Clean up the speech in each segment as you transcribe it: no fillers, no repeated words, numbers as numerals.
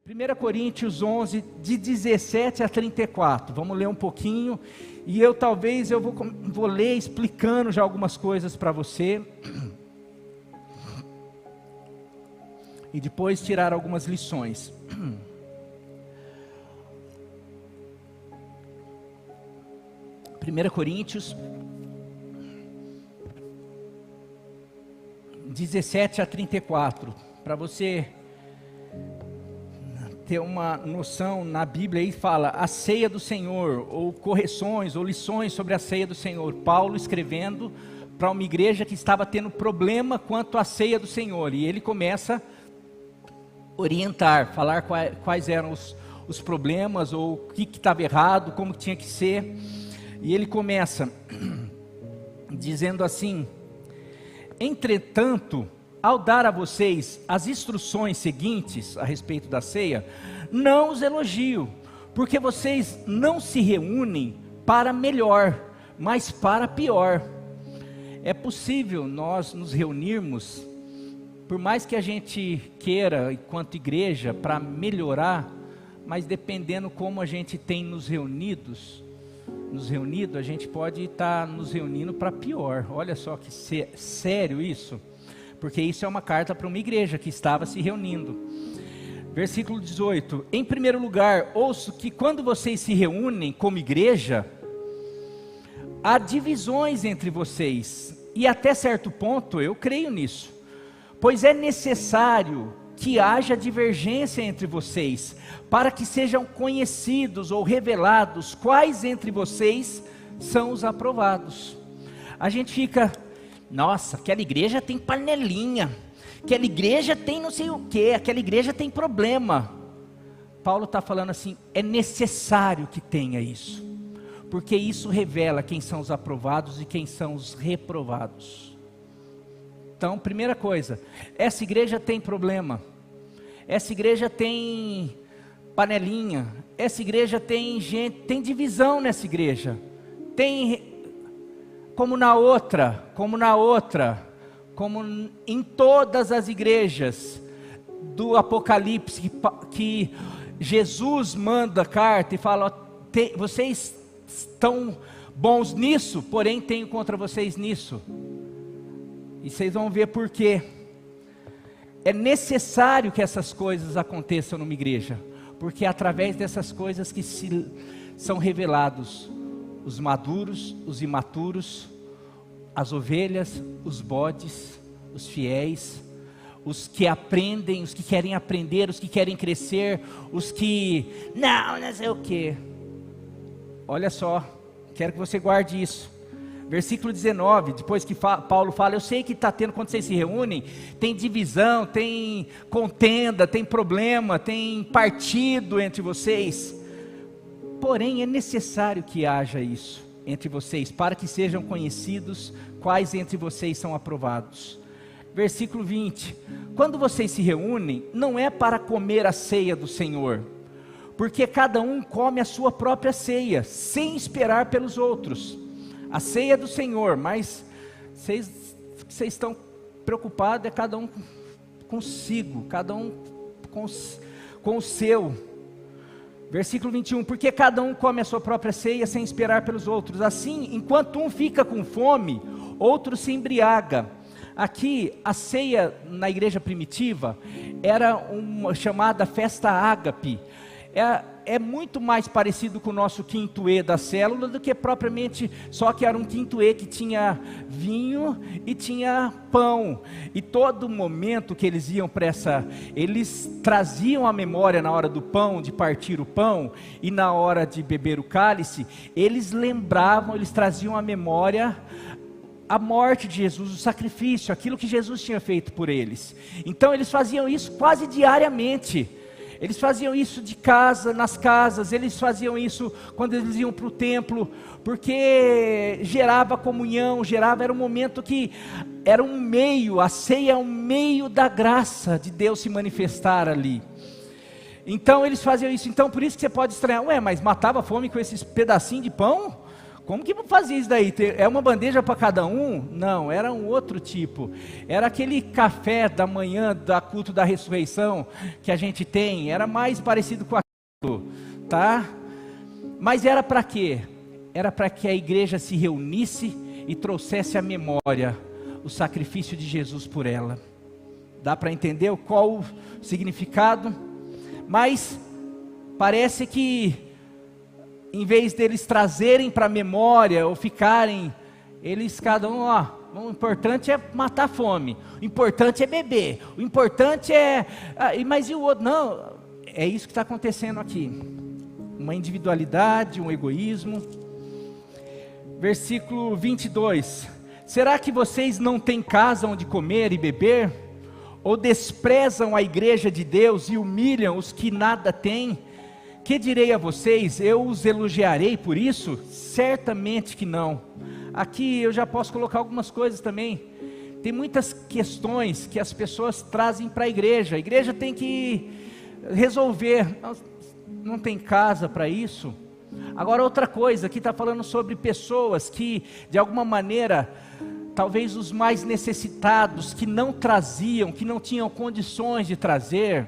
1 Coríntios 11, de 17 a 34, vamos ler um pouquinho, e eu vou ler explicando já algumas coisas para você, e depois tirar algumas lições. 1 Coríntios 17 a 34, para você ter uma noção. Na Bíblia aí fala a ceia do Senhor, ou correções, ou lições sobre a ceia do Senhor. Paulo escrevendo para uma igreja que estava tendo problema quanto à ceia do Senhor, e ele começa a orientar, falar quais eram os problemas, ou o que estava errado, como tinha que ser. E ele começa dizendo assim: entretanto, ao dar a vocês as instruções seguintes a respeito da ceia, não os elogio, porque vocês não se reúnem para melhor, mas para pior. É possível nós nos reunirmos, por mais que a gente queira, enquanto igreja, para melhorar, mas dependendo como a gente tem nos reunido, a gente pode estar nos reunindo para pior. Olha só que sério isso. Porque isso é uma carta para uma igreja que estava se reunindo. Versículo 18: em primeiro lugar, ouço que quando vocês se reúnem como igreja, há divisões entre vocês, e até certo ponto eu creio nisso, pois é necessário que haja divergência entre vocês, para que sejam conhecidos ou revelados quais entre vocês são os aprovados. A gente fica: nossa, aquela igreja tem panelinha, aquela igreja tem não sei o que, aquela igreja tem problema. Paulo está falando assim: é necessário que tenha isso, porque isso revela quem são os aprovados e quem são os reprovados. Então, primeira coisa, essa igreja tem problema, essa igreja tem panelinha, essa igreja tem gente, tem divisão nessa igreja, tem como na outra, como em todas as igrejas do Apocalipse, que Jesus manda carta e fala: vocês estão bons nisso, porém tenho contra vocês nisso. E vocês vão ver por quê. É necessário que essas coisas aconteçam numa igreja, porque é através dessas coisas que são revelados os maduros, os imaturos, as ovelhas, os bodes, os fiéis, os que aprendem, os que querem aprender, os que querem crescer, os que não sei o que. Olha só, quero que você guarde isso. Versículo 19, depois que Paulo fala: eu sei que está tendo, quando vocês se reúnem, tem divisão, tem contenda, tem problema, tem partido entre vocês. Porém, é necessário que haja isso entre vocês, para que sejam conhecidos quais entre vocês são aprovados. Versículo 20: quando vocês se reúnem, não é para comer a ceia do Senhor, porque cada um come a sua própria ceia, sem esperar pelos outros. A ceia do Senhor, mas vocês estão preocupados, é cada um consigo, cada um com o seu. Versículo 21, porque cada um come a sua própria ceia sem esperar pelos outros. Assim, enquanto um fica com fome, outro se embriaga. Aqui, a ceia na igreja primitiva era uma chamada festa ágape. É muito mais parecido com o nosso quintuê da célula do que propriamente, só que era um quintuê que tinha vinho e tinha pão. E todo momento que eles iam para eles traziam a memória na hora do pão, de partir o pão, e na hora de beber o cálice, eles lembravam, eles traziam a memória a morte de Jesus, o sacrifício, aquilo que Jesus tinha feito por eles. Então eles faziam isso quase diariamente. Eles faziam isso de casa, nas casas, eles faziam isso quando eles iam para o templo, porque gerava comunhão, era um momento que era um meio, a ceia é um meio da graça de Deus se manifestar ali. Então eles faziam isso. Então por isso que você pode estranhar: mas matava a fome com esses pedacinhos de pão? Como que fazia isso daí? É uma bandeja para cada um? Não, era um outro tipo. Era aquele café da manhã da culto da ressurreição que a gente tem. Era mais parecido com aquilo, tá? Mas era para quê? Era para que a igreja se reunisse e trouxesse à memória o sacrifício de Jesus por ela. Dá para entender qual o significado? Mas parece que em vez deles trazerem para a memória ou ficarem, eles cada um, o importante é matar a fome, o importante é beber, o importante é, mas e o outro? Não, é isso que está acontecendo aqui, uma individualidade, um egoísmo. Versículo 22, será que vocês não têm casa onde comer e beber? Ou desprezam a igreja de Deus e humilham os que nada têm? Que direi a vocês, eu os elogiarei por isso? Certamente que não. Aqui eu já posso colocar algumas coisas também. Tem muitas questões que as pessoas trazem para a igreja tem que resolver. Não tem casa para isso. Agora outra coisa, aqui está falando sobre pessoas que de alguma maneira, talvez os mais necessitados, que não traziam, que não tinham condições de trazer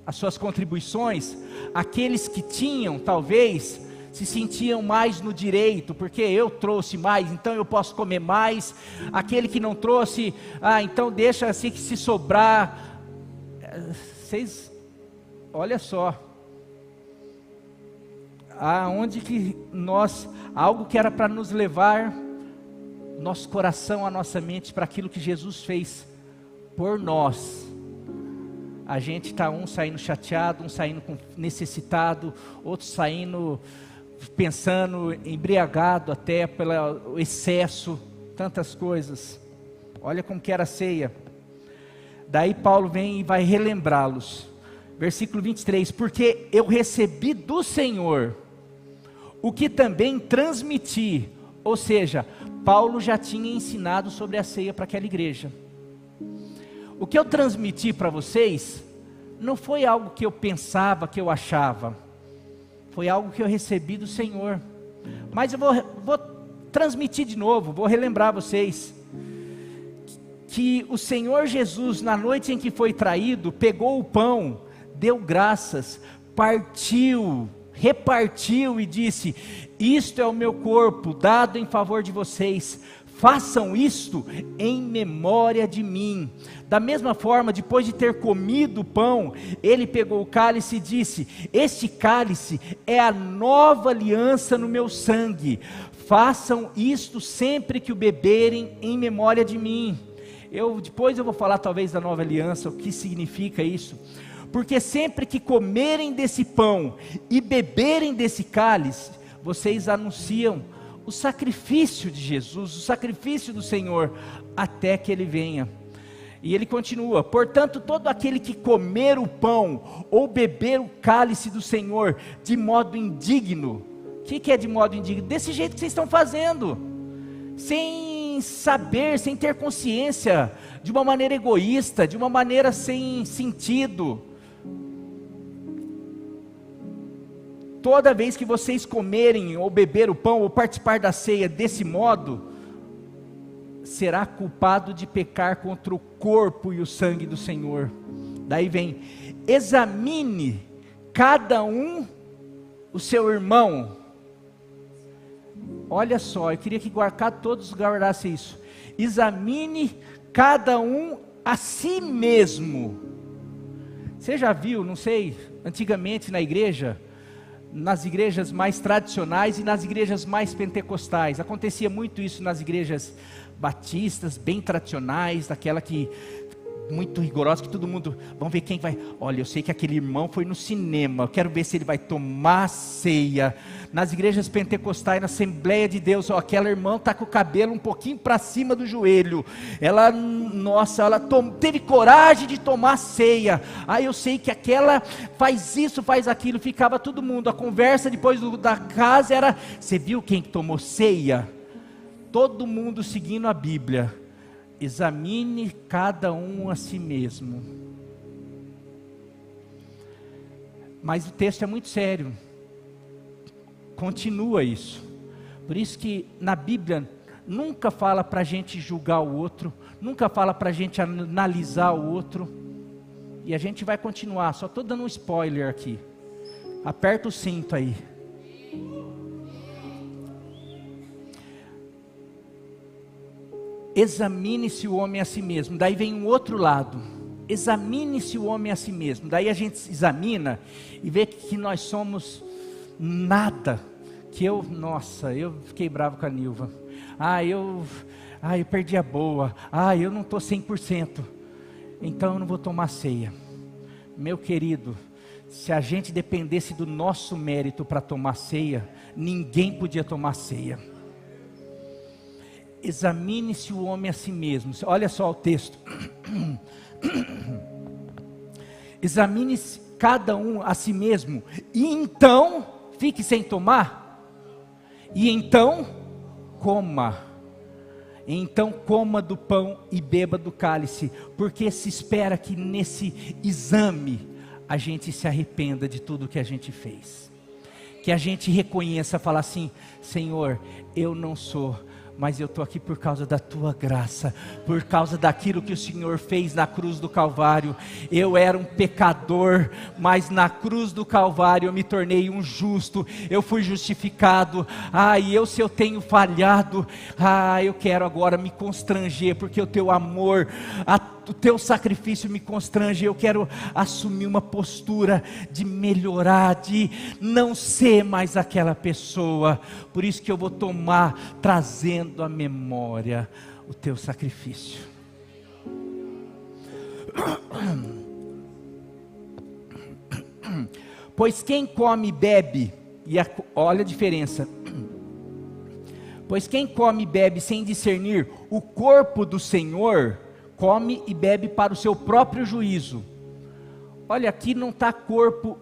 as suas contribuições, aqueles que tinham, talvez, se sentiam mais no direito, porque eu trouxe mais, então eu posso comer mais. Aquele que não trouxe, então deixa assim que se sobrar. Vocês, olha só, aonde que nós, algo que era para nos levar, nosso coração, a nossa mente, para aquilo que Jesus fez por nós, a gente está um saindo chateado, um saindo necessitado, outro saindo pensando, embriagado até pelo excesso, tantas coisas. Olha como que era a ceia. Daí Paulo vem e vai relembrá-los. Versículo 23, porque eu recebi do Senhor o que também transmiti. Ou seja, Paulo já tinha ensinado sobre a ceia para aquela igreja. O que eu transmiti para vocês, não foi algo que eu pensava, que eu achava. Foi algo que eu recebi do Senhor. Mas eu vou transmitir de novo, vou relembrar vocês. Que o Senhor Jesus, na noite em que foi traído, pegou o pão, deu graças, partiu, repartiu e disse: isto é o meu corpo, dado em favor de vocês. Façam isto em memória de mim. Da mesma forma, depois de ter comido o pão, ele pegou o cálice e disse: este cálice é a nova aliança no meu sangue. Façam isto sempre que o beberem em memória de mim. Depois eu vou falar talvez da nova aliança, o que significa isso. Porque sempre que comerem desse pão e beberem desse cálice, vocês anunciam o sacrifício de Jesus, o sacrifício do Senhor, até que Ele venha. E ele continua: portanto, todo aquele que comer o pão, ou beber o cálice do Senhor, de modo indigno. O que é de modo indigno? Desse jeito que vocês estão fazendo, sem saber, sem ter consciência, de uma maneira egoísta, de uma maneira sem sentido. Toda vez que vocês comerem ou beber o pão ou participar da ceia desse modo, será culpado de pecar contra o corpo e o sangue do Senhor. Daí vem: examine cada um o seu irmão. Olha só, eu queria que todos guardassem isso. Examine cada um a si mesmo. Você já viu, não sei, antigamente na igreja, nas igrejas mais tradicionais e nas igrejas mais pentecostais, acontecia muito isso nas igrejas batistas, bem tradicionais, daquela que, muito rigorosa, que todo mundo, vamos ver quem vai, olha, eu sei que aquele irmão foi no cinema, eu quero ver se ele vai tomar ceia. Nas igrejas pentecostais, na Assembleia de Deus, aquela irmã está com o cabelo um pouquinho para cima do joelho, ela, nossa, ela teve coragem de tomar ceia. Eu sei que aquela faz isso, faz aquilo, ficava todo mundo, a conversa depois da casa era: você viu quem tomou ceia? Todo mundo seguindo a Bíblia. Examine cada um a si mesmo. Mas o texto é muito sério. Continua isso. Por isso que na Bíblia nunca fala para a gente julgar o outro, nunca fala para a gente analisar o outro. E a gente vai continuar, só estou dando um spoiler aqui. Aperta o cinto aí. Examine-se o homem a si mesmo. Daí vem um outro lado. Examine-se o homem a si mesmo. Daí a gente examina e vê que nós somos nada. Eu fiquei bravo com a Nilva. Eu perdi a boa. Eu não estou 100%. Então eu não vou tomar ceia. Meu querido, se a gente dependesse do nosso mérito para tomar ceia, ninguém podia tomar ceia. Examine-se o homem a si mesmo. Olha só o texto. Examine-se cada um a si mesmo. E então, fique sem tomar. E então, coma. Então coma do pão e beba do cálice. Porque se espera que nesse exame a gente se arrependa de tudo que a gente fez. Que a gente reconheça, falar assim: Senhor, eu não sou, mas eu estou aqui por causa da tua graça, por causa daquilo que o Senhor fez na cruz do Calvário. Eu era um pecador, mas na cruz do Calvário eu me tornei um justo, eu fui justificado. Se eu tenho falhado, eu quero agora me constranger, porque o teu amor, o teu sacrifício me constrange. Eu quero assumir uma postura de melhorar, de não ser mais aquela pessoa. Por isso que eu vou tomar, trazendo à memória o teu sacrifício. Pois quem come e bebe, olha a diferença. Pois quem come e bebe sem discernir o corpo do Senhor, come e bebe para o seu próprio juízo. Olha, aqui não está corpo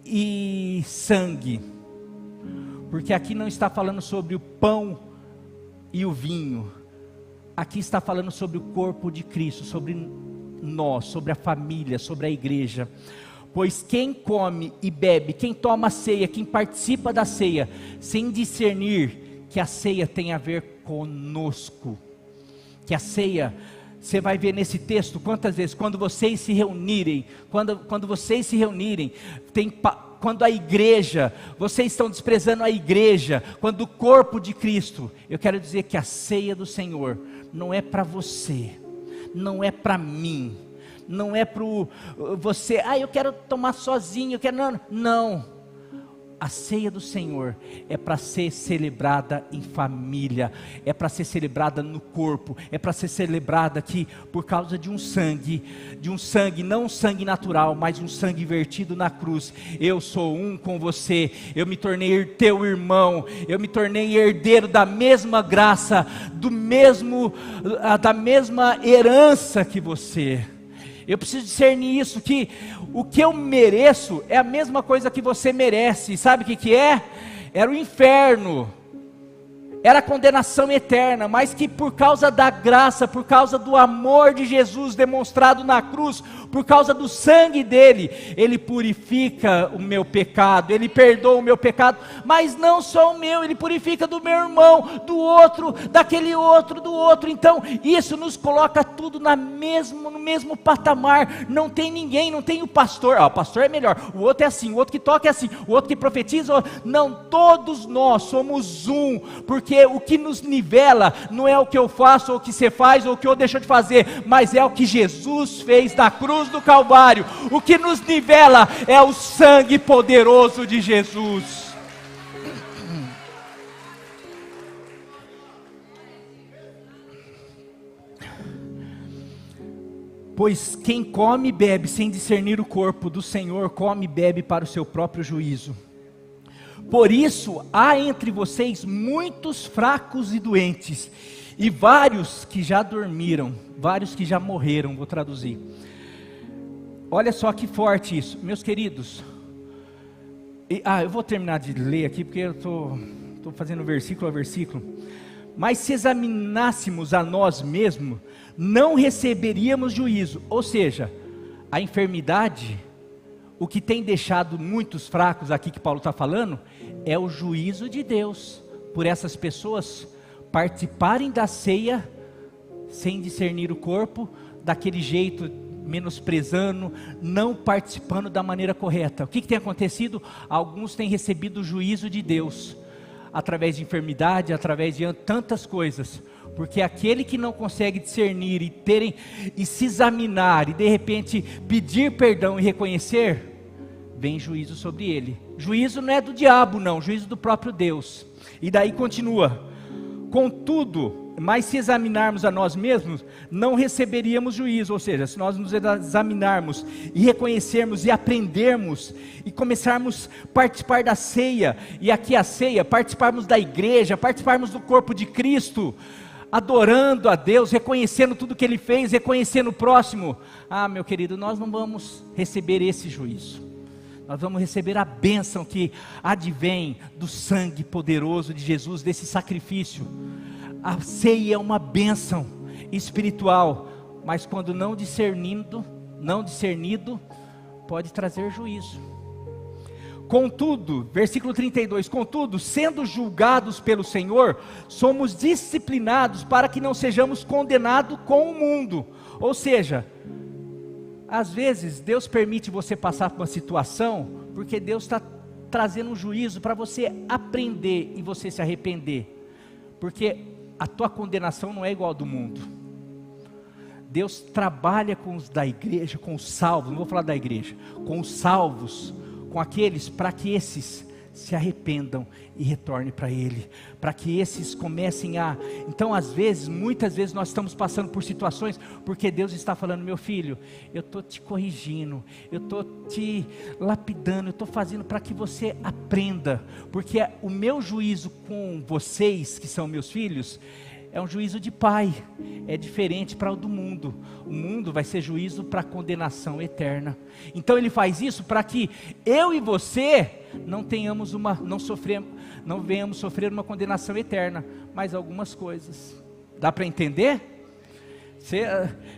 e sangue, porque aqui não está falando sobre o pão e o vinho. Aqui está falando sobre o corpo de Cristo, sobre nós, sobre a família, sobre a igreja. Pois quem come e bebe, quem toma a ceia, quem participa da ceia, sem discernir que a ceia tem a ver conosco, que a ceia, você vai ver nesse texto quantas vezes, quando vocês se reunirem, quando a igreja, vocês estão desprezando a igreja, quando o corpo de Cristo, eu quero dizer que a ceia do Senhor não é para você, não é para mim, não é para você, eu quero tomar sozinho, não. A ceia do Senhor é para ser celebrada em família, é para ser celebrada no corpo, é para ser celebrada aqui por causa de um sangue, não um sangue natural, mas um sangue vertido na cruz. Eu sou um com você, eu me tornei teu irmão, eu me tornei herdeiro da mesma graça, da mesma herança que você. Eu preciso discernir isso, que o que eu mereço é a mesma coisa que você merece. Sabe o que é? Era o inferno, era a condenação eterna, mas que por causa da graça, por causa do amor de Jesus demonstrado na cruz, por causa do sangue dele, ele purifica o meu pecado, ele perdoa o meu pecado, mas não só o meu, ele purifica do meu irmão, do outro, daquele outro, do outro. Então isso nos coloca tudo no mesmo patamar. Não tem ninguém, não tem o pastor, o pastor é melhor, o outro é assim, o outro que toca é assim, o outro que profetiza, não, todos nós somos um, porque o que nos nivela não é o que eu faço, ou o que você faz, ou o que eu deixo de fazer, mas é o que Jesus fez na cruz do Calvário. O que nos nivela é o sangue poderoso de Jesus. Pois quem come e bebe sem discernir o corpo do Senhor, come e bebe para o seu próprio juízo. Por isso há entre vocês muitos fracos e doentes, e vários que já dormiram, vários que já morreram, vou traduzir. Olha só que forte isso, meus queridos. Eu vou terminar de ler aqui, porque eu estou fazendo versículo a versículo. Mas se examinássemos a nós mesmos, não receberíamos juízo. Ou seja, a enfermidade, o que tem deixado muitos fracos aqui que Paulo está falando, é o juízo de Deus. por essas pessoas participarem da ceia sem discernir o corpo, daquele jeito, menosprezando, não participando da maneira correta. O que tem acontecido? Alguns têm recebido o juízo de Deus, através de enfermidade, através de tantas coisas, porque aquele que não consegue discernir e se examinar, e de repente pedir perdão e reconhecer, vem juízo sobre ele. Juízo não é do diabo não, juízo do próprio Deus. E daí continua: contudo, mas se examinarmos a nós mesmos, não receberíamos juízo. Ou seja, se nós nos examinarmos e reconhecermos e aprendermos e começarmos a participar da ceia, e aqui a ceia, participarmos da igreja, participarmos do corpo de Cristo, adorando a Deus, reconhecendo tudo que Ele fez, reconhecendo o próximo, meu querido, nós não vamos receber esse juízo. Nós vamos receber a bênção que advém do sangue poderoso de Jesus, desse sacrifício. A ceia é uma bênção espiritual, mas quando não discernido, pode trazer juízo. Contudo, versículo 32, contudo, sendo julgados pelo Senhor, somos disciplinados para que não sejamos condenados com o mundo. Ou seja, às vezes Deus permite você passar por uma situação, porque Deus está trazendo um juízo para você aprender e você se arrepender, porque a tua condenação não é igual ao do mundo. Deus trabalha com os da igreja, com os salvos, não vou falar da igreja, com os salvos, com aqueles, para que esses se arrependam e retornem para Ele, para que esses comecem então muitas vezes nós estamos passando por situações, porque Deus está falando: meu filho, eu estou te corrigindo, eu estou te lapidando, eu estou fazendo para que você aprenda, porque o meu juízo com vocês, que são meus filhos, é um juízo de pai, é diferente para o do mundo. O mundo vai ser juízo para condenação eterna. Então Ele faz isso para que eu e você não venhamos sofrer uma condenação eterna, mas algumas coisas. Dá para entender?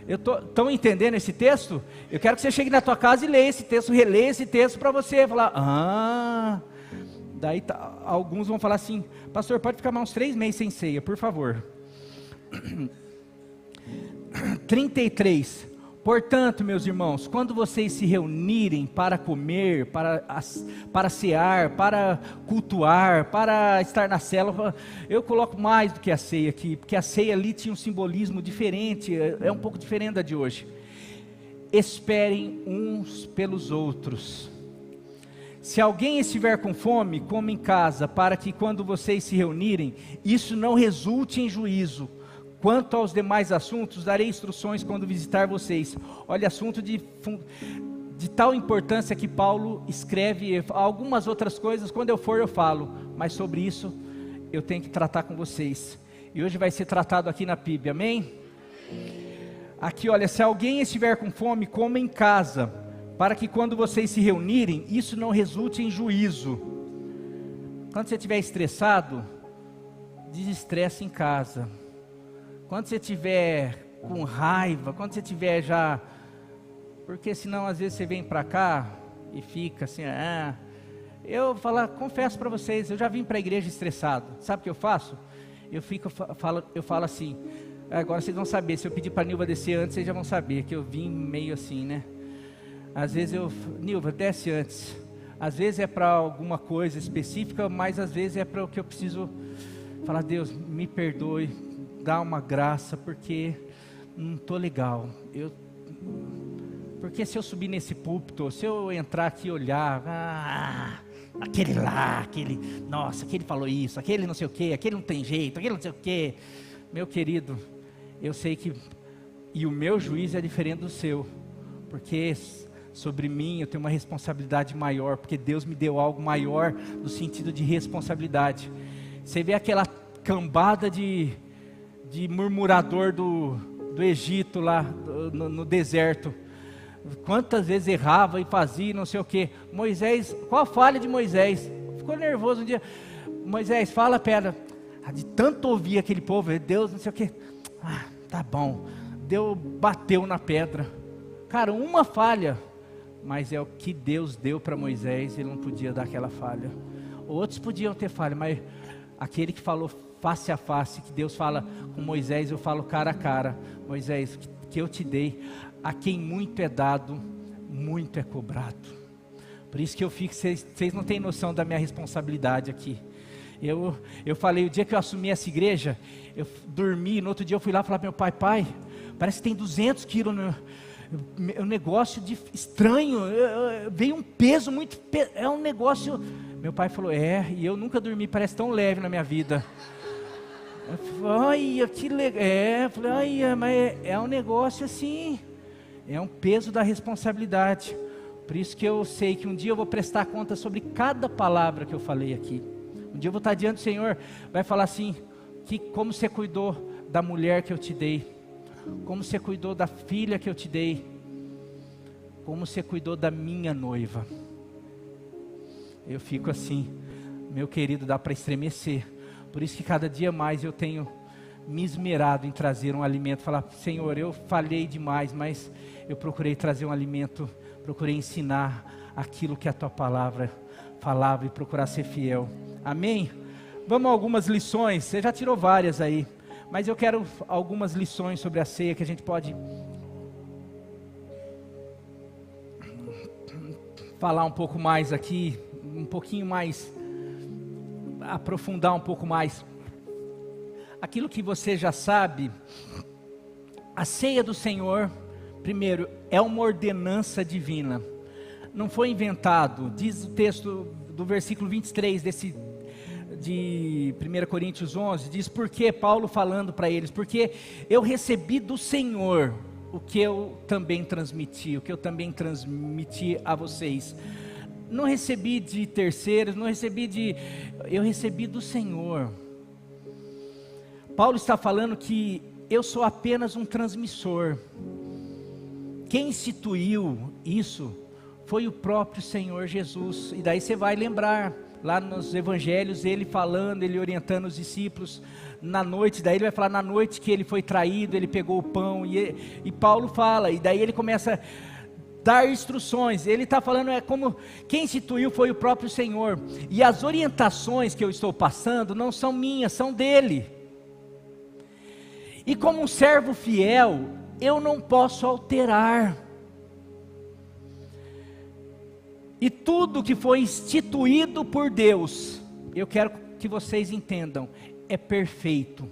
Estão entendendo esse texto? Eu quero que você chegue na tua casa e leia esse texto, releia esse texto para você falar: daí alguns vão falar assim: pastor, pode ficar mais uns 3 meses sem ceia, por favor. 33, portanto, meus irmãos, quando vocês se reunirem para comer, para cear, para cultuar, para estar na célula, eu coloco mais do que a ceia aqui, porque a ceia ali tinha um simbolismo diferente, é um pouco diferente da de hoje. Esperem uns pelos outros. Se alguém estiver com fome, coma em casa, para que quando vocês se reunirem, isso não resulte em juízo. Quanto aos demais assuntos, darei instruções quando visitar vocês. Olha, assunto de tal importância que Paulo escreve. Algumas outras coisas, quando eu for eu falo, mas sobre isso eu tenho que tratar com vocês. E hoje vai ser tratado aqui na PIB, amém? Aqui, olha, se alguém estiver com fome, coma em casa, para que quando vocês se reunirem, isso não resulte em juízo. Quando você estiver estressado, desestresse em casa. Quando você estiver com raiva, quando você estiver já... Porque senão às vezes você vem para cá e fica assim... Eu confesso para vocês, eu já vim para a igreja estressado. Sabe o que eu faço? Eu falo assim... Agora vocês vão saber, se eu pedir para a Nilva descer antes, vocês já vão saber que eu vim meio assim, né? Às vezes Nilva, desce antes. Às vezes é para alguma coisa específica, mas às vezes é para o que eu preciso falar: Deus, me perdoe, dá uma graça, porque não estou legal. Porque se eu subir nesse púlpito, se eu entrar aqui e olhar, aquele falou isso, aquele não sei o que, aquele não tem jeito, aquele não sei o que. Meu querido, eu sei que, e o meu juízo é diferente do seu, porque sobre mim eu tenho uma responsabilidade maior, porque Deus me deu algo maior no sentido de responsabilidade. Você vê aquela cambada de murmurador do Egito lá no deserto, quantas vezes errava e fazia não sei o que. Moisés, qual a falha de Moisés? Ficou nervoso um dia: Moisés, fala a pedra. De tanto ouvir aquele povo, Deus não sei o que, tá bom, Deus bateu na pedra. Cara, uma falha, mas é o que Deus deu para Moisés, ele não podia dar aquela falha. Outros podiam ter falha, mas aquele que falou face a face, que Deus fala com Moisés, eu falo cara a cara, Moisés, que eu te dei, a quem muito é dado, muito é cobrado. Por isso que eu fico, vocês não têm noção da minha responsabilidade aqui. Eu falei, o dia que eu assumi essa igreja, eu dormi, no outro dia eu fui lá falar para meu pai, parece que tem 200 quilos um negócio estranho, veio um peso muito, é um negócio, meu pai falou, e eu nunca dormi, parece tão leve na minha vida. Eu falei, olha, que legal, eu falei, olha, mas é um negócio assim, é um peso da responsabilidade. Por isso que eu sei que um dia eu vou prestar conta sobre cada palavra que eu falei aqui. Um dia eu vou estar diante do Senhor, vai falar assim, como você cuidou da mulher que eu te dei, como você cuidou da filha que eu te dei, como você cuidou da minha noiva. Eu fico assim, meu querido, dá para estremecer. Por isso que cada dia mais eu tenho me esmerado em trazer um alimento, falar, Senhor, eu falhei demais, mas eu procurei trazer um alimento, procurei ensinar aquilo que a tua palavra falava e procurar ser fiel. Amém? Vamos a algumas lições, você já tirou várias aí, mas eu quero algumas lições sobre a ceia que a gente pode falar um pouco mais aqui, um pouquinho mais, aprofundar um pouco mais. Aquilo que você já sabe, a ceia do Senhor, primeiro, é uma ordenança divina. Não foi inventado, diz o texto do versículo 23 de 1 Coríntios 11, diz, porque Paulo falando para eles, porque eu recebi do Senhor o que eu também transmiti, o que eu também transmiti a vocês. Não recebi de terceiros, eu recebi do Senhor. Paulo está falando que eu sou apenas um transmissor. Quem instituiu isso foi o próprio Senhor Jesus. E daí você vai lembrar, lá nos evangelhos, ele falando, ele orientando os discípulos, na noite, daí ele vai falar, na noite que ele foi traído, ele pegou o pão, e Paulo fala, e daí ele começa a dar instruções, ele está falando, como, quem instituiu foi o próprio Senhor, e as orientações que eu estou passando, não são minhas, são dele, e como um servo fiel, eu não posso alterar, e tudo que foi instituído por Deus, eu quero que vocês entendam, é perfeito.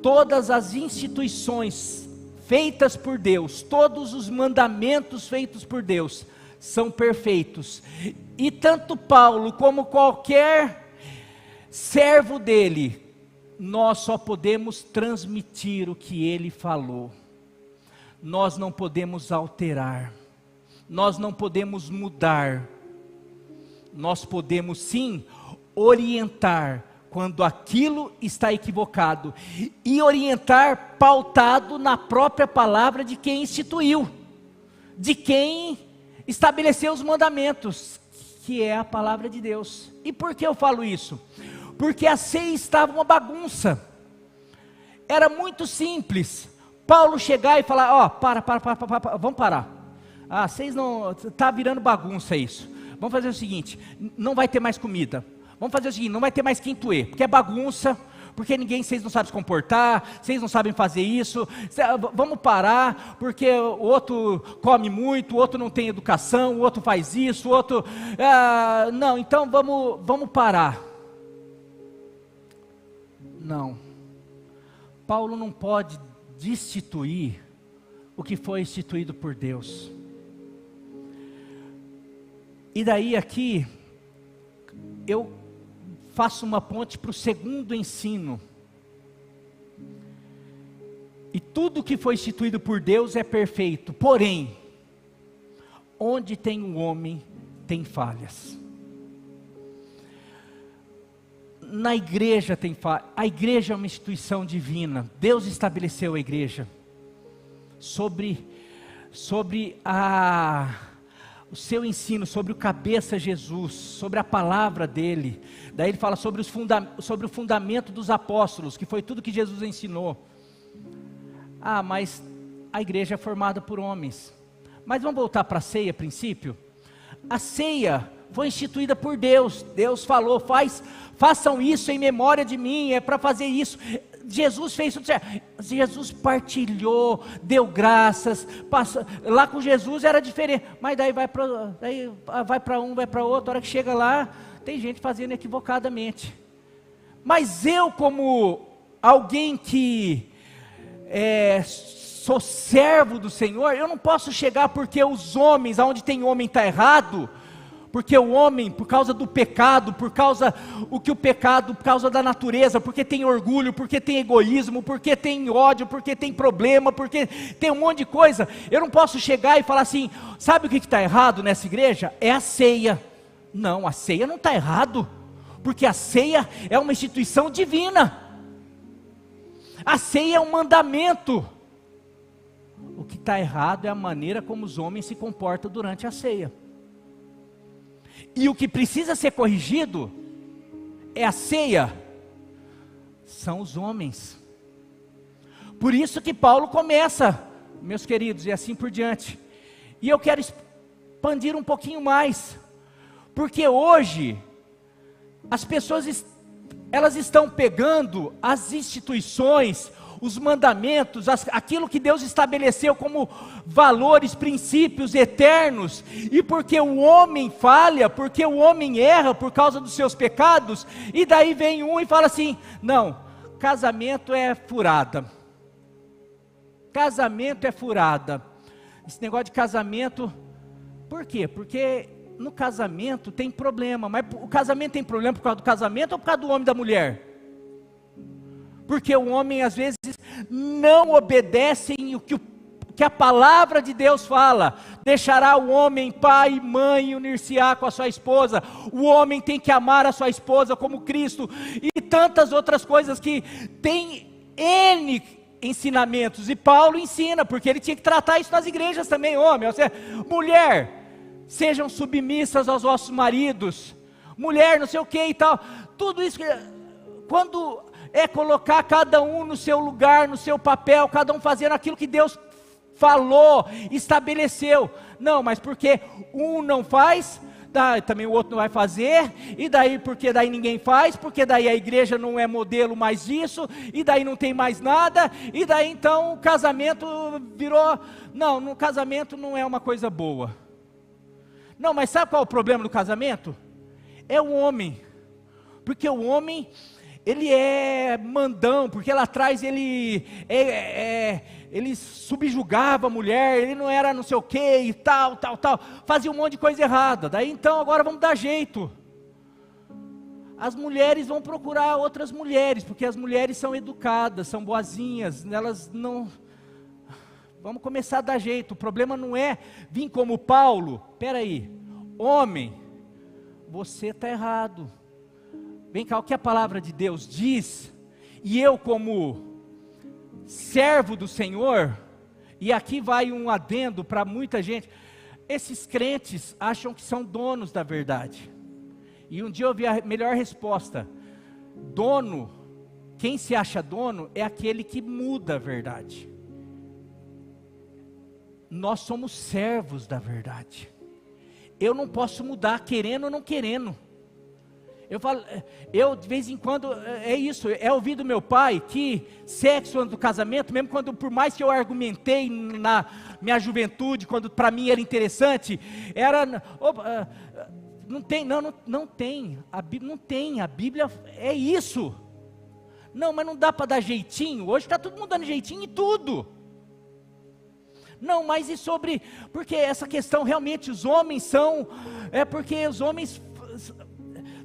Todas as instituições feitas por Deus, todos os mandamentos feitos por Deus, são perfeitos. E tanto Paulo como qualquer servo dele, nós só podemos transmitir o que ele falou. Nós não podemos alterar. Nós não podemos mudar, nós podemos sim orientar quando aquilo está equivocado, e orientar pautado na própria palavra de quem instituiu, de quem estabeleceu os mandamentos, que é a palavra de Deus. E por que eu falo isso? Porque a ceia estava uma bagunça, era muito simples, Paulo chegar e falar, para, vamos parar. Vocês não, está virando bagunça isso. Vamos fazer o seguinte, não vai ter mais comida. Vamos fazer o seguinte, não vai ter mais quintuê, porque é bagunça, porque vocês não sabem se comportar, vocês não sabem fazer isso. Vamos parar, porque o outro come muito, o outro não tem educação, o outro faz isso, o outro... não, então vamos parar. Não. Paulo não pode destituir o que foi instituído por Deus. E daí aqui, eu faço uma ponte para o segundo ensino. E tudo que foi instituído por Deus é perfeito. Porém, onde tem um homem, tem falhas. Na igreja tem falhas. A igreja é uma instituição divina. Deus estabeleceu a igreja sobre o seu ensino, sobre o cabeça Jesus, sobre a palavra dele. Daí ele fala sobre o fundamento dos apóstolos, que foi tudo que Jesus ensinou. Mas a igreja é formada por homens. Mas vamos voltar para a ceia, a princípio. A ceia foi instituída por Deus. Deus falou, façam isso em memória de mim, é para fazer isso. Jesus fez tudo certo. Jesus partilhou, deu graças, lá com Jesus era diferente, mas daí vai para um, vai para outro, a hora que chega lá, tem gente fazendo equivocadamente. Mas eu, como alguém que sou servo do Senhor, eu não posso chegar porque os homens, aonde tem homem está errado, porque o homem, por causa do pecado, por causa da natureza, porque tem orgulho, porque tem egoísmo, porque tem ódio, porque tem problema, porque tem um monte de coisa, eu não posso chegar e falar assim, sabe o que está errado nessa igreja? É a ceia. Não, a ceia não está errado, porque a ceia é uma instituição divina, a ceia é um mandamento. O que está errado é a maneira como os homens se comportam durante a ceia. E o que precisa ser corrigido é a ceia, são os homens. Por isso que Paulo começa, meus queridos, e assim por diante. E eu quero expandir um pouquinho mais, porque hoje as pessoas elas estão pegando as instituições, os mandamentos, aquilo que Deus estabeleceu como valores, princípios eternos, e porque o homem falha, porque o homem erra por causa dos seus pecados, e daí vem um e fala assim, não, casamento é furada, esse negócio de casamento, por quê? Porque no casamento tem problema, mas o casamento tem problema por causa do casamento ou por causa do homem e da mulher? Porque o homem às vezes não obedece o que a palavra de Deus fala, deixará o homem pai e mãe e unir-se-á com a sua esposa, o homem tem que amar a sua esposa como Cristo, e tantas outras coisas que tem N ensinamentos, e Paulo ensina, porque ele tinha que tratar isso nas igrejas também, homem, ou seja, mulher, sejam submissas aos vossos maridos, mulher não sei o que e tal, tudo isso, quando é colocar cada um no seu lugar, no seu papel, cada um fazendo aquilo que Deus falou, estabeleceu, não, mas porque um não faz, também o outro não vai fazer, e daí porque daí ninguém faz, porque daí a igreja não é modelo mais disso, e daí não tem mais nada, e daí então o casamento virou, não, no casamento não é uma coisa boa, não, mas sabe qual é o problema do casamento? É o homem, porque o homem, ele é mandão, porque lá atrás ele subjugava a mulher, ele não era não sei o que e tal, fazia um monte de coisa errada, daí então agora vamos dar jeito, as mulheres vão procurar outras mulheres, porque as mulheres são educadas, são boazinhas, elas não, vamos começar a dar jeito, o problema não é vir como Paulo, peraí, homem, você está errado, vem cá, o que a palavra de Deus diz, e eu como servo do Senhor, e aqui vai um adendo para muita gente, esses crentes acham que são donos da verdade, e um dia eu vi a melhor resposta, dono, quem se acha dono, é aquele que muda a verdade, nós somos servos da verdade, eu não posso mudar querendo ou não querendo, eu de vez em quando, é isso, é ouvir do meu pai, que sexo antes do casamento, mesmo quando, por mais que eu argumentei na minha juventude, quando para mim era interessante, não tem, a Bíblia não tem, a Bíblia é isso, não, mas não dá para dar jeitinho, hoje está todo mundo dando jeitinho em tudo, não, mas e sobre, porque essa questão realmente, os homens porque os homens,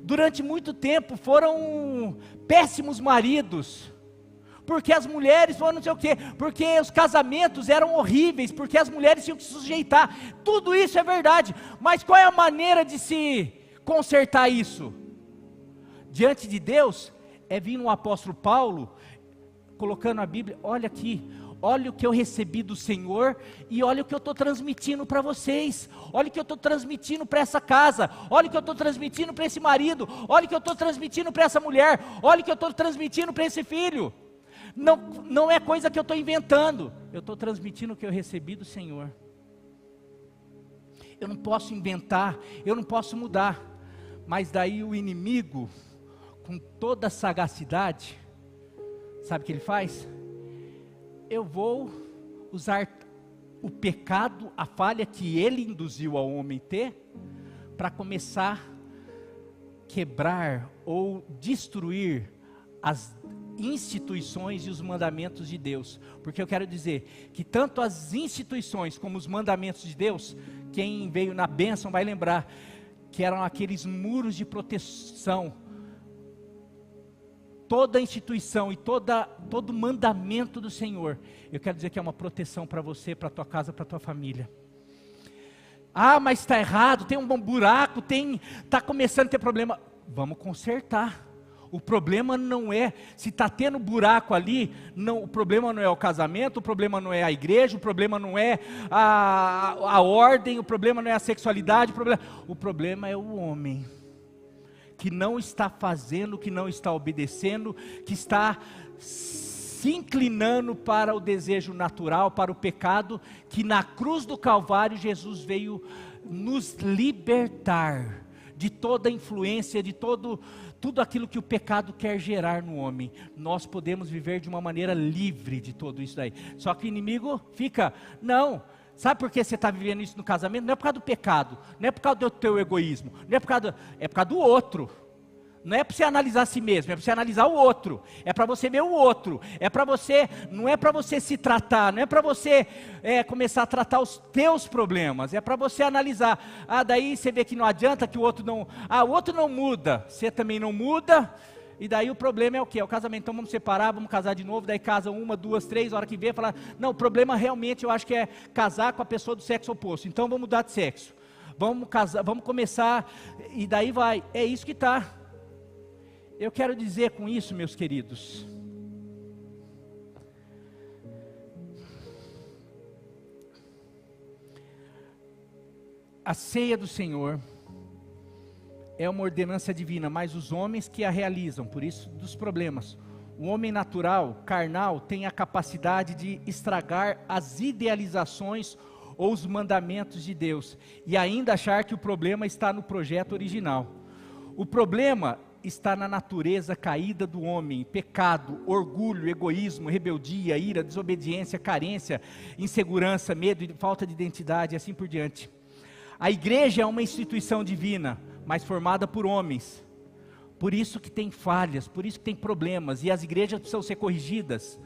durante muito tempo foram péssimos maridos, porque as mulheres foram não sei o quê, porque os casamentos eram horríveis, porque as mulheres tinham que se sujeitar, tudo isso é verdade, mas qual é a maneira de se consertar isso? Diante de Deus, é vir um apóstolo Paulo, colocando a Bíblia, olha aqui, olha o que eu recebi do Senhor, e olha o que eu estou transmitindo para vocês, olha o que eu estou transmitindo para essa casa, olha o que eu estou transmitindo para esse marido, olha o que eu estou transmitindo para essa mulher, olha o que eu estou transmitindo para esse filho, não é coisa que eu estou inventando, eu estou transmitindo o que eu recebi do Senhor, eu não posso inventar, eu não posso mudar. Mas daí o inimigo, com toda a sagacidade, sabe o que ele faz? Eu vou usar o pecado, a falha que ele induziu ao homem ter, para começar a quebrar ou destruir as instituições e os mandamentos de Deus. Porque eu quero dizer que tanto as instituições como os mandamentos de Deus, quem veio na bênção vai lembrar que eram aqueles muros de proteção. Toda instituição e todo mandamento do Senhor, eu quero dizer que é uma proteção para você, para a tua casa, para a tua família. Ah, mas está errado, tem um bom buraco, está começando a ter problema. Vamos consertar. O problema não é, se está tendo buraco ali, não, o problema não é o casamento, o problema não é a igreja, o problema não é a ordem, o problema não é a sexualidade, o problema é o homem, que não está fazendo, que não está obedecendo, que está se inclinando para o desejo natural, para o pecado, que na cruz do Calvário Jesus veio nos libertar de toda influência, de tudo aquilo que o pecado quer gerar no homem. Nós podemos viver de uma maneira livre de tudo isso daí. Só que o inimigo fica, não, sabe por que você está vivendo isso no casamento? Não é por causa do pecado, não é por causa do teu egoísmo, não é por causa do outro. Não é para você analisar a si mesmo, é para você analisar o outro, é para você ver o outro, não é para você se tratar, não é para você começar a tratar os teus problemas, é para você analisar. Daí você vê que não adianta, que o outro não muda, você também não muda, e daí o problema é o quê? É o casamento. Então vamos separar, vamos casar de novo, daí casa 1, 2, 3, a hora que vê, fala, não, o problema realmente eu acho que é casar com a pessoa do sexo oposto, então vamos mudar de sexo, vamos casar, vamos começar, e daí vai, é isso que está. Eu quero dizer com isso, meus queridos, a ceia do Senhor é uma ordenança divina, mas os homens que a realizam, por isso dos problemas. O homem natural, carnal, tem a capacidade de estragar as idealizações ou os mandamentos de Deus, e ainda achar que o problema está no projeto original. O problema está na natureza caída do homem, pecado, orgulho, egoísmo, rebeldia, ira, desobediência, carência, insegurança, medo, falta de identidade e assim por diante. A igreja é uma instituição divina, mas formada por homens, por isso que tem falhas, por isso que tem problemas, e as igrejas precisam ser corrigidas,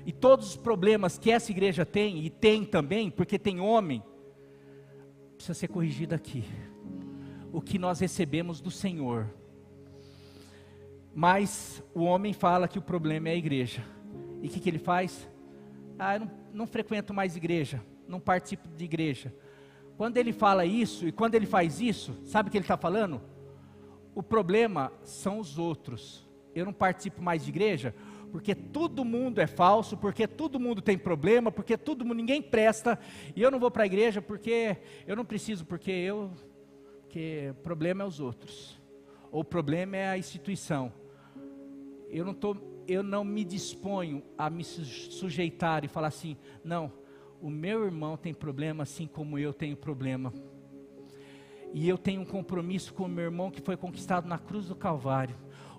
e todos os problemas que essa igreja tem, e tem também, porque tem homem, precisa ser corrigido aqui, o que nós recebemos do Senhor. Mas o homem fala que o problema é a igreja. E o que ele faz? Eu não frequento mais igreja, não participo de igreja. Quando ele fala isso, e quando ele faz isso, sabe o que ele está falando? O problema são os outros. Eu não participo mais de igreja, porque todo mundo é falso, porque todo mundo tem problema, porque ninguém presta, e eu não vou para a igreja porque eu não preciso, porque o problema é os outros. Ou o problema é a instituição. Eu não me disponho a me sujeitar e falar assim, não, o meu irmão tem problema assim como eu tenho problema. E eu tenho um compromisso com o meu irmão que foi conquistado na cruz do Calvário.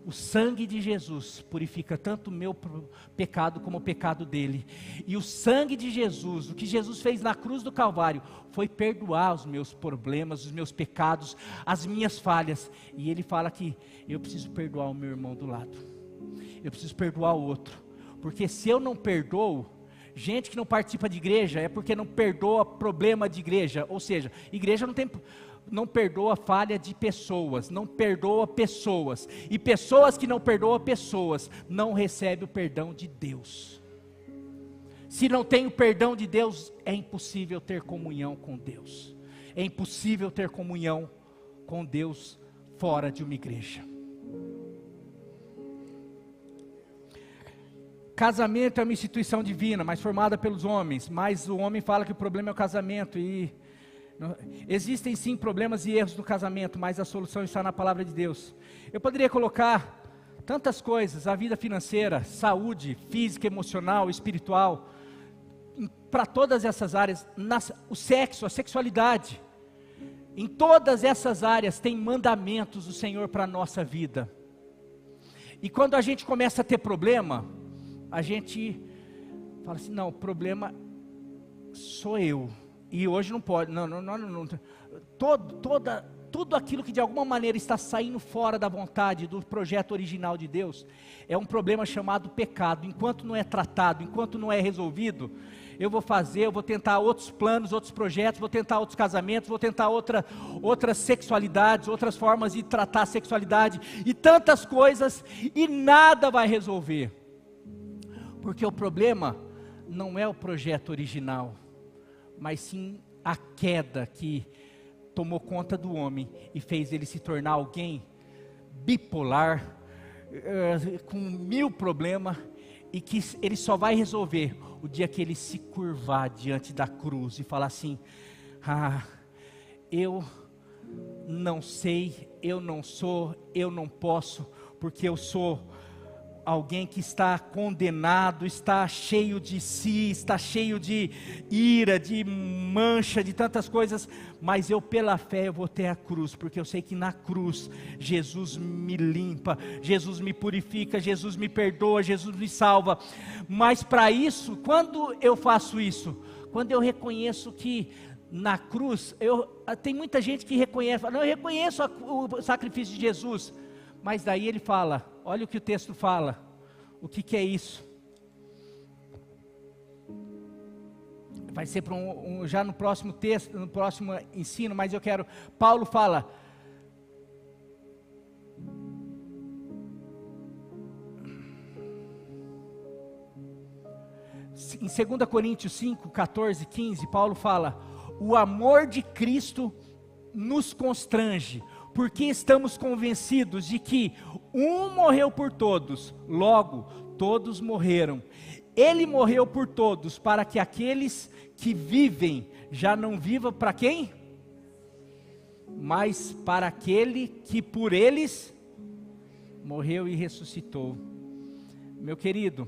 O sangue de Jesus purifica tanto o meu pecado como o pecado dele. E o sangue de Jesus, o que Jesus fez na cruz do Calvário, foi perdoar os meus problemas, os meus pecados, as minhas falhas. E ele fala que eu preciso perdoar o meu irmão do lado. Eu preciso perdoar o outro, porque se eu não perdoo, gente que não participa de igreja, é porque não perdoa problema de igreja, ou seja, igreja não perdoa falha de pessoas, não perdoa pessoas, e pessoas que não perdoam pessoas, não recebem o perdão de Deus. Se não tem o perdão de Deus, é impossível ter comunhão com Deus, é impossível ter comunhão com Deus fora de uma igreja. Casamento é uma instituição divina, mas formada pelos homens, mas o homem fala que o problema é o casamento, e existem sim problemas e erros no casamento, mas a solução está na palavra de Deus. Eu poderia colocar tantas coisas, a vida financeira, saúde, física, emocional, espiritual, para todas essas áreas, o sexo, a sexualidade. Em todas essas áreas tem mandamentos do Senhor para a nossa vida. E quando a gente começa a ter problema, a gente fala assim, não, o problema sou eu. E hoje não pode, não. Tudo aquilo que de alguma maneira está saindo fora da vontade, do projeto original de Deus, é um problema chamado pecado. Enquanto não é tratado, enquanto não é resolvido, eu vou tentar outros planos, outros projetos, vou tentar outros casamentos, vou tentar outras sexualidades, outras formas de tratar a sexualidade, e tantas coisas, e nada vai resolver. Porque o problema não é o projeto original, mas sim a queda que tomou conta do homem e fez ele se tornar alguém bipolar, com 1000 problemas, e que ele só vai resolver o dia que ele se curvar diante da cruz e falar assim, eu não sei, eu não sou, eu não posso, porque eu sou alguém que está condenado, está cheio de si, está cheio de ira, de mancha, de tantas coisas, mas eu pela fé eu vou ter a cruz, porque eu sei que na cruz Jesus me limpa, Jesus me purifica, Jesus me perdoa, Jesus me salva. Mas para isso, quando eu faço isso? Quando eu reconheço que na cruz, tem muita gente que reconhece, fala, não, eu reconheço o sacrifício de Jesus, mas daí ele fala, olha o que o texto fala, o que é isso? Vai ser para já no próximo texto, no próximo ensino, mas Paulo fala, em 2 Coríntios 5, 14, 15, Paulo fala, o amor de Cristo nos constrange, porque estamos convencidos de que um morreu por todos, logo todos morreram. Ele morreu por todos, para que aqueles que vivem já não vivam para quem? Mas para aquele que por eles morreu e ressuscitou. Meu querido,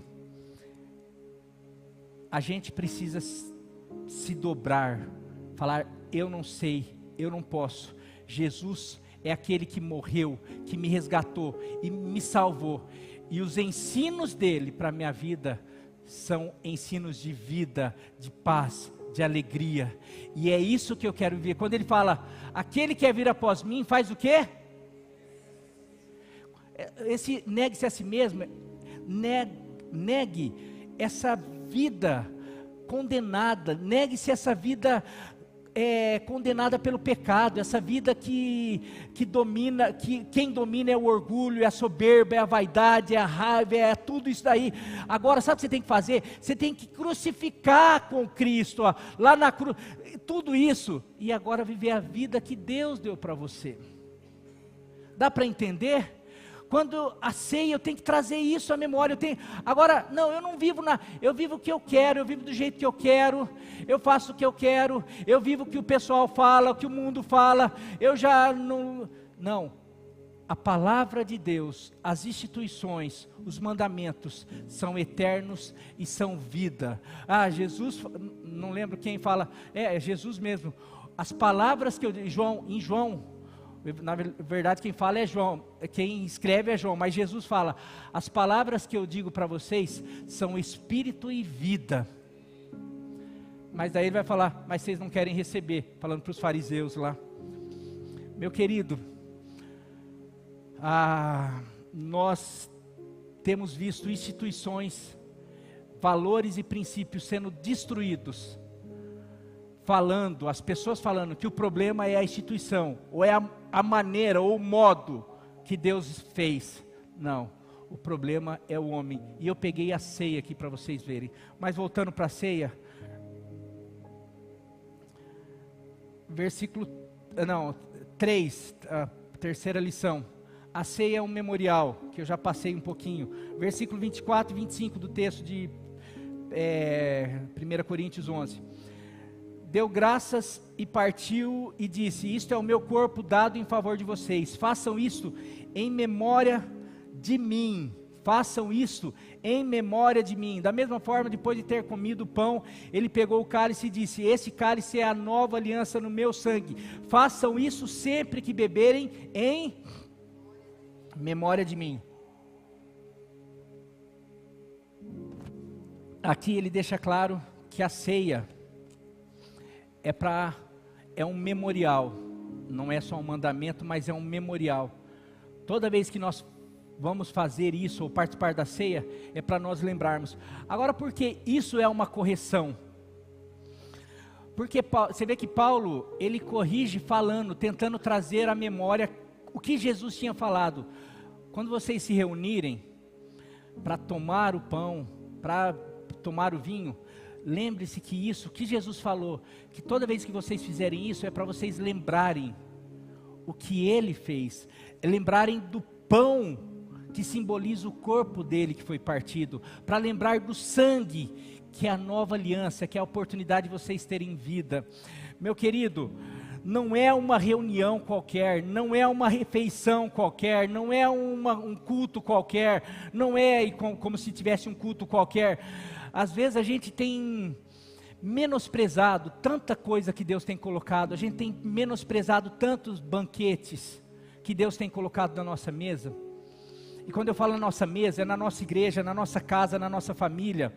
a gente precisa se dobrar, falar, eu não sei, eu não posso. Jesus é aquele que morreu, que me resgatou e me salvou. E os ensinos dele para a minha vida são ensinos de vida, de paz, de alegria. E é isso que eu quero ver. Quando ele fala, aquele que quer vir após mim, faz o quê? Negue-se a si mesmo, negue essa vida condenada, negue-se essa vida condenada pelo pecado, essa vida que domina, que quem domina é o orgulho, é a soberba, é a vaidade, é a raiva, é tudo isso daí. Agora sabe o que você tem que fazer? Você tem que crucificar com Cristo, lá na cruz, tudo isso, e agora viver a vida que Deus deu para você. Dá para entender? Quando a ceia, eu tenho que trazer isso à memória. Agora, não, eu não vivo eu vivo o que eu quero, eu vivo do jeito que eu quero, eu faço o que eu quero, eu vivo o que o pessoal fala, o que o mundo fala, eu já não, a palavra de Deus, as instituições, os mandamentos, são eternos e são vida. Jesus, não lembro quem fala, é Jesus mesmo, as palavras que em João, na verdade quem fala é João, quem escreve é João, mas Jesus fala, as palavras que eu digo para vocês, são espírito e vida. Mas daí ele vai falar, mas vocês não querem receber, falando para os fariseus lá. Meu querido, nós temos visto instituições, valores e princípios sendo destruídos, as pessoas falando que o problema é a instituição, ou é a maneira, ou o modo que Deus fez. Não, o problema é o homem. E eu peguei a ceia aqui para vocês verem. Mas voltando para a ceia, versículo 3, a terceira lição. A ceia é um memorial, que eu já passei um pouquinho. Versículo 24 e 25 do texto de 1 Coríntios 11. Deu graças e partiu e disse, isto é o meu corpo dado em favor de vocês, façam isto em memória de mim. façam isso em memória de mim. Da mesma forma, depois de ter comido o pão, ele pegou o cálice e disse: esse cálice é a nova aliança no meu sangue. Façam isso sempre que beberem em memória de mim. Aqui ele deixa claro que a ceia é um memorial, não é só um mandamento, mas é um memorial. Toda vez que nós vamos fazer isso ou participar da ceia, é para nós lembrarmos. Agora, por que isso é uma correção? Porque você vê que Paulo, ele corrige falando, tentando trazer à memória o que Jesus tinha falado. Quando vocês se reunirem para tomar o pão, para tomar o vinho, lembre-se que isso, que Jesus falou, que toda vez que vocês fizerem isso, é para vocês lembrarem o que Ele fez, lembrarem do pão, que simboliza o corpo dele que foi partido, para lembrar do sangue, que é a nova aliança, que é a oportunidade de vocês terem vida. Meu querido, não é uma reunião qualquer, não é uma refeição qualquer, não é um culto qualquer, não é como se tivesse um culto qualquer. Às vezes a gente tem menosprezado tanta coisa que Deus tem colocado, a gente tem menosprezado tantos banquetes que Deus tem colocado na nossa mesa. E quando eu falo na nossa mesa, é na nossa igreja, na nossa casa, na nossa família.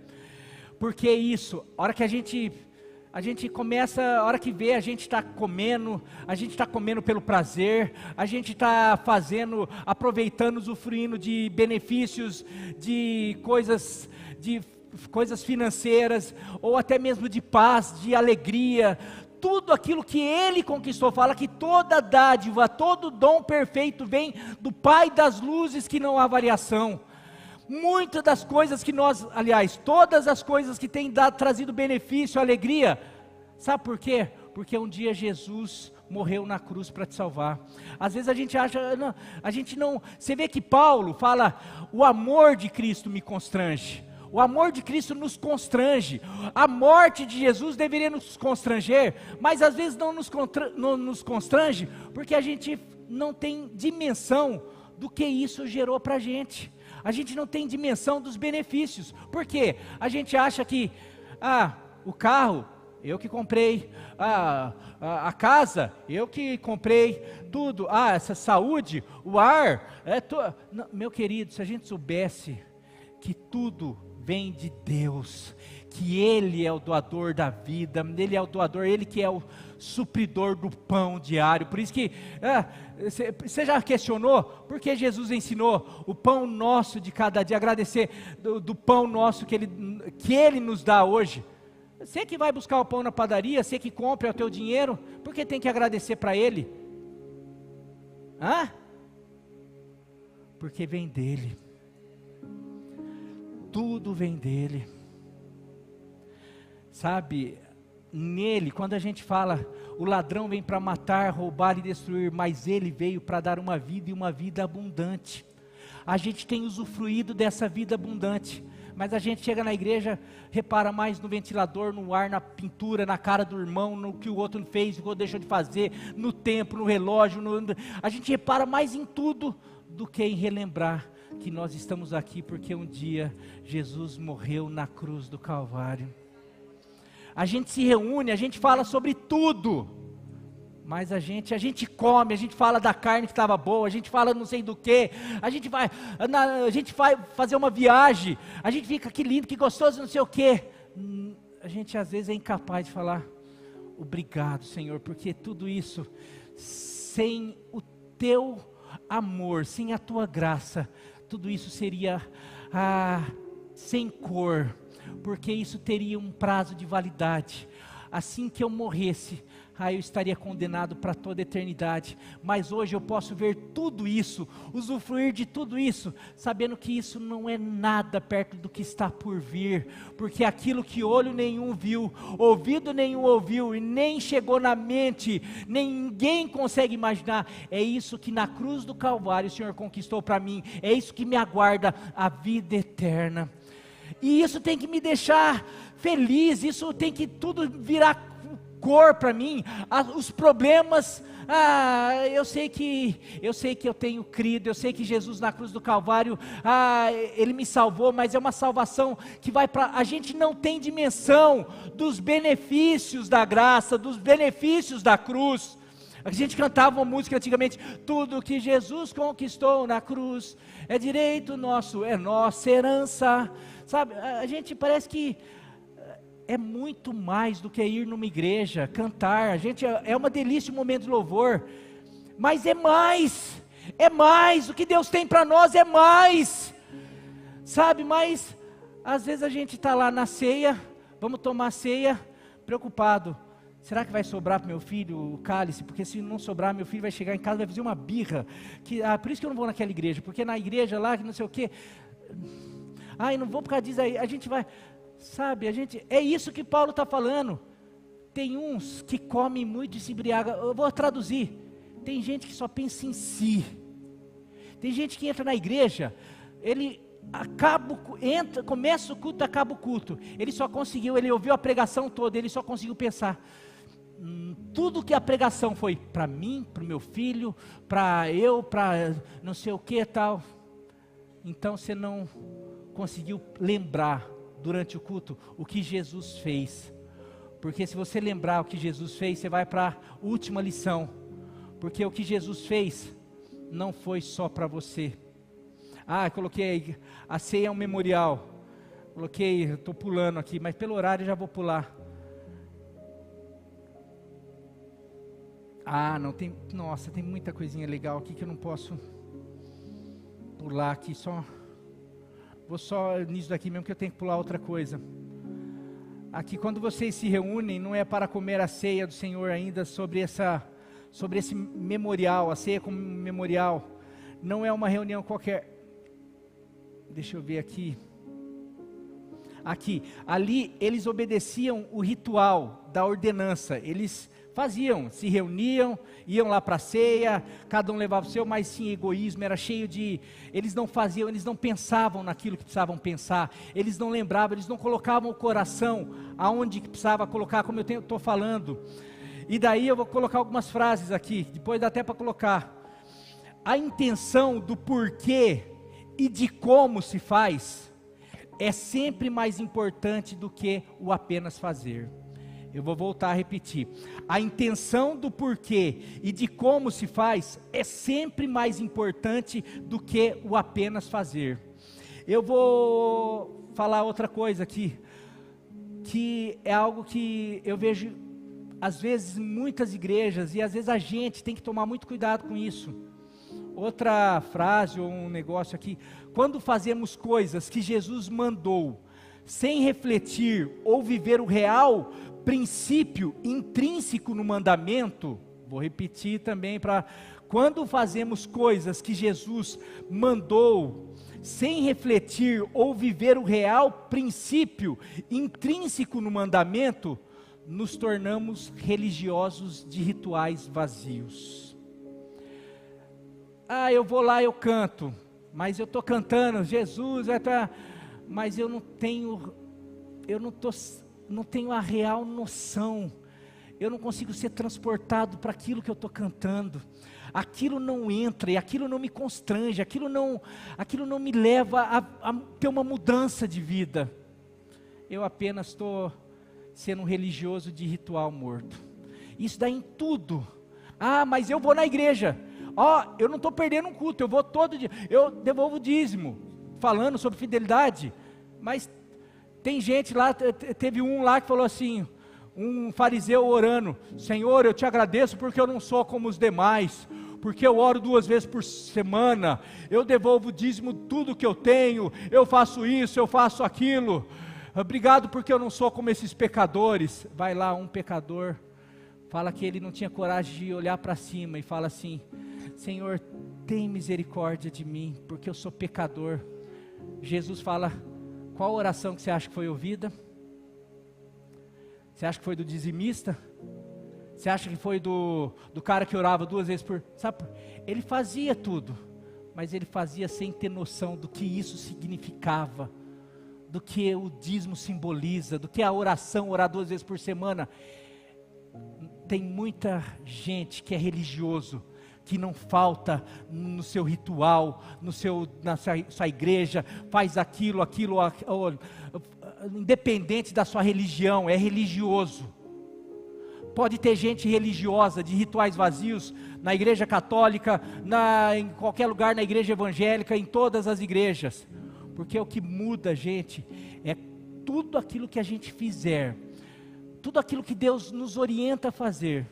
Porque é isso, a hora que a gente começa, a hora que vê, a gente está comendo pelo prazer, a gente está aproveitando, usufruindo de benefícios, de coisas financeiras, ou até mesmo de paz, de alegria, tudo aquilo que Ele conquistou. Fala que toda dádiva, todo dom perfeito vem do Pai das luzes, que não há variação. Muitas das coisas que todas as coisas que têm trazido benefício, alegria, sabe por quê? Porque um dia Jesus morreu na cruz para te salvar. Às vezes a gente acha, você vê que Paulo fala, o amor de Cristo me constrange. O amor de Cristo nos constrange. A morte de Jesus deveria nos constranger, mas às vezes não nos constrange, porque a gente não tem dimensão do que isso gerou para a gente. A gente não tem dimensão dos benefícios. Por quê? A gente acha que, o carro, eu que comprei, a casa, eu que comprei, tudo, essa saúde, o ar, não, meu querido, se a gente soubesse que tudo vem de Deus, que Ele é o doador da vida, Ele é o doador, Ele que é o supridor do pão diário. Por isso que, você já questionou, por que Jesus ensinou o pão nosso de cada dia, agradecer do pão nosso que Ele nos dá hoje? Você que vai buscar o pão na padaria, você que compra o teu dinheiro, por que tem que agradecer para Ele? Porque vem dEle. Tudo vem dEle. Sabe, nele, quando a gente fala, o ladrão vem para matar, roubar e destruir, mas Ele veio para dar uma vida, e uma vida abundante. A gente tem usufruído dessa vida abundante, mas a gente chega na igreja, repara mais no ventilador, no ar, na pintura, na cara do irmão, no que o outro fez, o que o outro deixou de fazer, no tempo, no relógio, a gente repara mais em tudo, do que em relembrar que nós estamos aqui porque um dia Jesus morreu na cruz do Calvário. A gente se reúne, a gente fala sobre tudo, mas a gente come, a gente fala da carne que estava boa, a gente fala não sei do que, a gente vai fazer uma viagem, a gente fica, que lindo, que gostoso, não sei o que. A gente às vezes é incapaz de falar, obrigado Senhor, porque tudo isso, sem o teu amor, sem a tua graça, tudo isso seria sem cor, porque isso teria um prazo de validade. Assim que eu morresse, eu estaria condenado para toda a eternidade. Mas hoje eu posso ver tudo isso, usufruir de tudo isso, sabendo que isso não é nada perto do que está por vir, porque aquilo que olho nenhum viu, ouvido nenhum ouviu, e nem chegou na mente, ninguém consegue imaginar, é isso que na cruz do Calvário o Senhor conquistou para mim, é isso que me aguarda, a vida eterna. E isso tem que me deixar feliz, isso tem que tudo virar cor para mim. Os problemas eu sei que eu tenho crido, eu sei que Jesus na cruz do Calvário, Ele me salvou, mas é uma salvação que vai para, a gente não tem dimensão dos benefícios da graça, dos benefícios da cruz. A gente cantava uma música antigamente, tudo que Jesus conquistou na cruz, é direito nosso, é nossa herança, sabe, a gente parece que é muito mais do que ir numa igreja, cantar, a gente, é uma delícia o momento de louvor, mas é mais, o que Deus tem para nós é mais, sabe, mas, às vezes a gente está lá na ceia, vamos tomar ceia, preocupado, será que vai sobrar para meu filho o cálice, porque se não sobrar, meu filho vai chegar em casa, vai fazer uma birra, por isso que eu não vou naquela igreja, porque na igreja lá, que não sei o quê, eu não vou por causa disso aí, a gente vai... Sabe, é isso que Paulo está falando. Tem uns que comem muito e se embriagam. Eu vou traduzir. Tem gente que só pensa em si. Tem gente que entra na igreja, ele começa o culto, acaba o culto. Ele ouviu a pregação toda, ele só conseguiu pensar. Tudo que a pregação foi para mim, para o meu filho, para não sei o que e tal. Então você não conseguiu lembrar durante o culto, o que Jesus fez, porque se você lembrar o que Jesus fez, você vai para a última lição, porque o que Jesus fez, não foi só para você, coloquei, a ceia é um memorial, estou pulando aqui, mas pelo horário já vou pular, tem muita coisinha legal aqui que eu não posso pular aqui, vou só nisso daqui mesmo que eu tenho que pular outra coisa. Aqui quando vocês se reúnem, não é para comer a ceia do Senhor ainda sobre esse memorial, a ceia como memorial. Não é uma reunião qualquer. Deixa eu ver aqui. Ali eles obedeciam o ritual da ordenança. Eles se reuniam, iam lá para a ceia, cada um levava o seu, mas sim, egoísmo, era cheio de, eles não pensavam naquilo que precisavam pensar, eles não lembravam, eles não colocavam o coração aonde que precisava colocar, como eu estou falando, e daí eu vou colocar algumas frases aqui, depois dá até para colocar, a intenção do porquê e de como se faz, é sempre mais importante do que o apenas fazer. Eu vou voltar a repetir, a intenção do porquê e de como se faz é sempre mais importante do que o apenas fazer. Eu vou falar outra coisa aqui, que é algo que eu vejo às vezes em muitas igrejas, e às vezes a gente tem que tomar muito cuidado com isso. Outra frase ou um negócio aqui, quando fazemos coisas que Jesus mandou, sem refletir ou viver o real princípio intrínseco no mandamento, vou repetir também quando fazemos coisas que Jesus mandou, sem refletir ou viver o real princípio intrínseco no mandamento, nos tornamos religiosos de rituais vazios. Eu vou lá, eu canto, mas eu estou cantando, Jesus, mas eu não tenho a real noção, eu não consigo ser transportado para aquilo que eu estou cantando, aquilo não entra, e aquilo não me constrange, aquilo não me leva a ter uma mudança de vida, eu apenas estou sendo um religioso de ritual morto. Isso dá em tudo. Mas eu vou na igreja, eu não estou perdendo um culto, eu vou todo dia, eu devolvo o dízimo, falando sobre fidelidade, mas tem gente lá, teve um lá que falou assim, um fariseu orando, Senhor, eu te agradeço porque eu não sou como os demais, porque eu oro 2 vezes por semana, eu devolvo o dízimo tudo que eu tenho, eu faço isso, eu faço aquilo, obrigado porque eu não sou como esses pecadores. Vai lá um pecador, fala que ele não tinha coragem de olhar para cima e fala assim, Senhor, tem misericórdia de mim, porque eu sou pecador. Jesus fala, qual oração que você acha que foi ouvida? Você acha que foi do dizimista? Você acha que foi do cara que orava 2 vezes por... Sabe? Ele fazia tudo, mas ele fazia sem ter noção do que isso significava, do que o dízimo simboliza, do que a oração, orar 2 vezes por semana. tem muita gente que é religioso, que não falta no seu ritual, na sua igreja, faz aquilo, independente da sua religião, é religioso. Pode ter gente religiosa, de rituais vazios, na igreja católica, em qualquer lugar, na igreja evangélica, em todas as igrejas. Porque o que muda, gente, é tudo aquilo que a gente fizer, tudo aquilo que Deus nos orienta a fazer.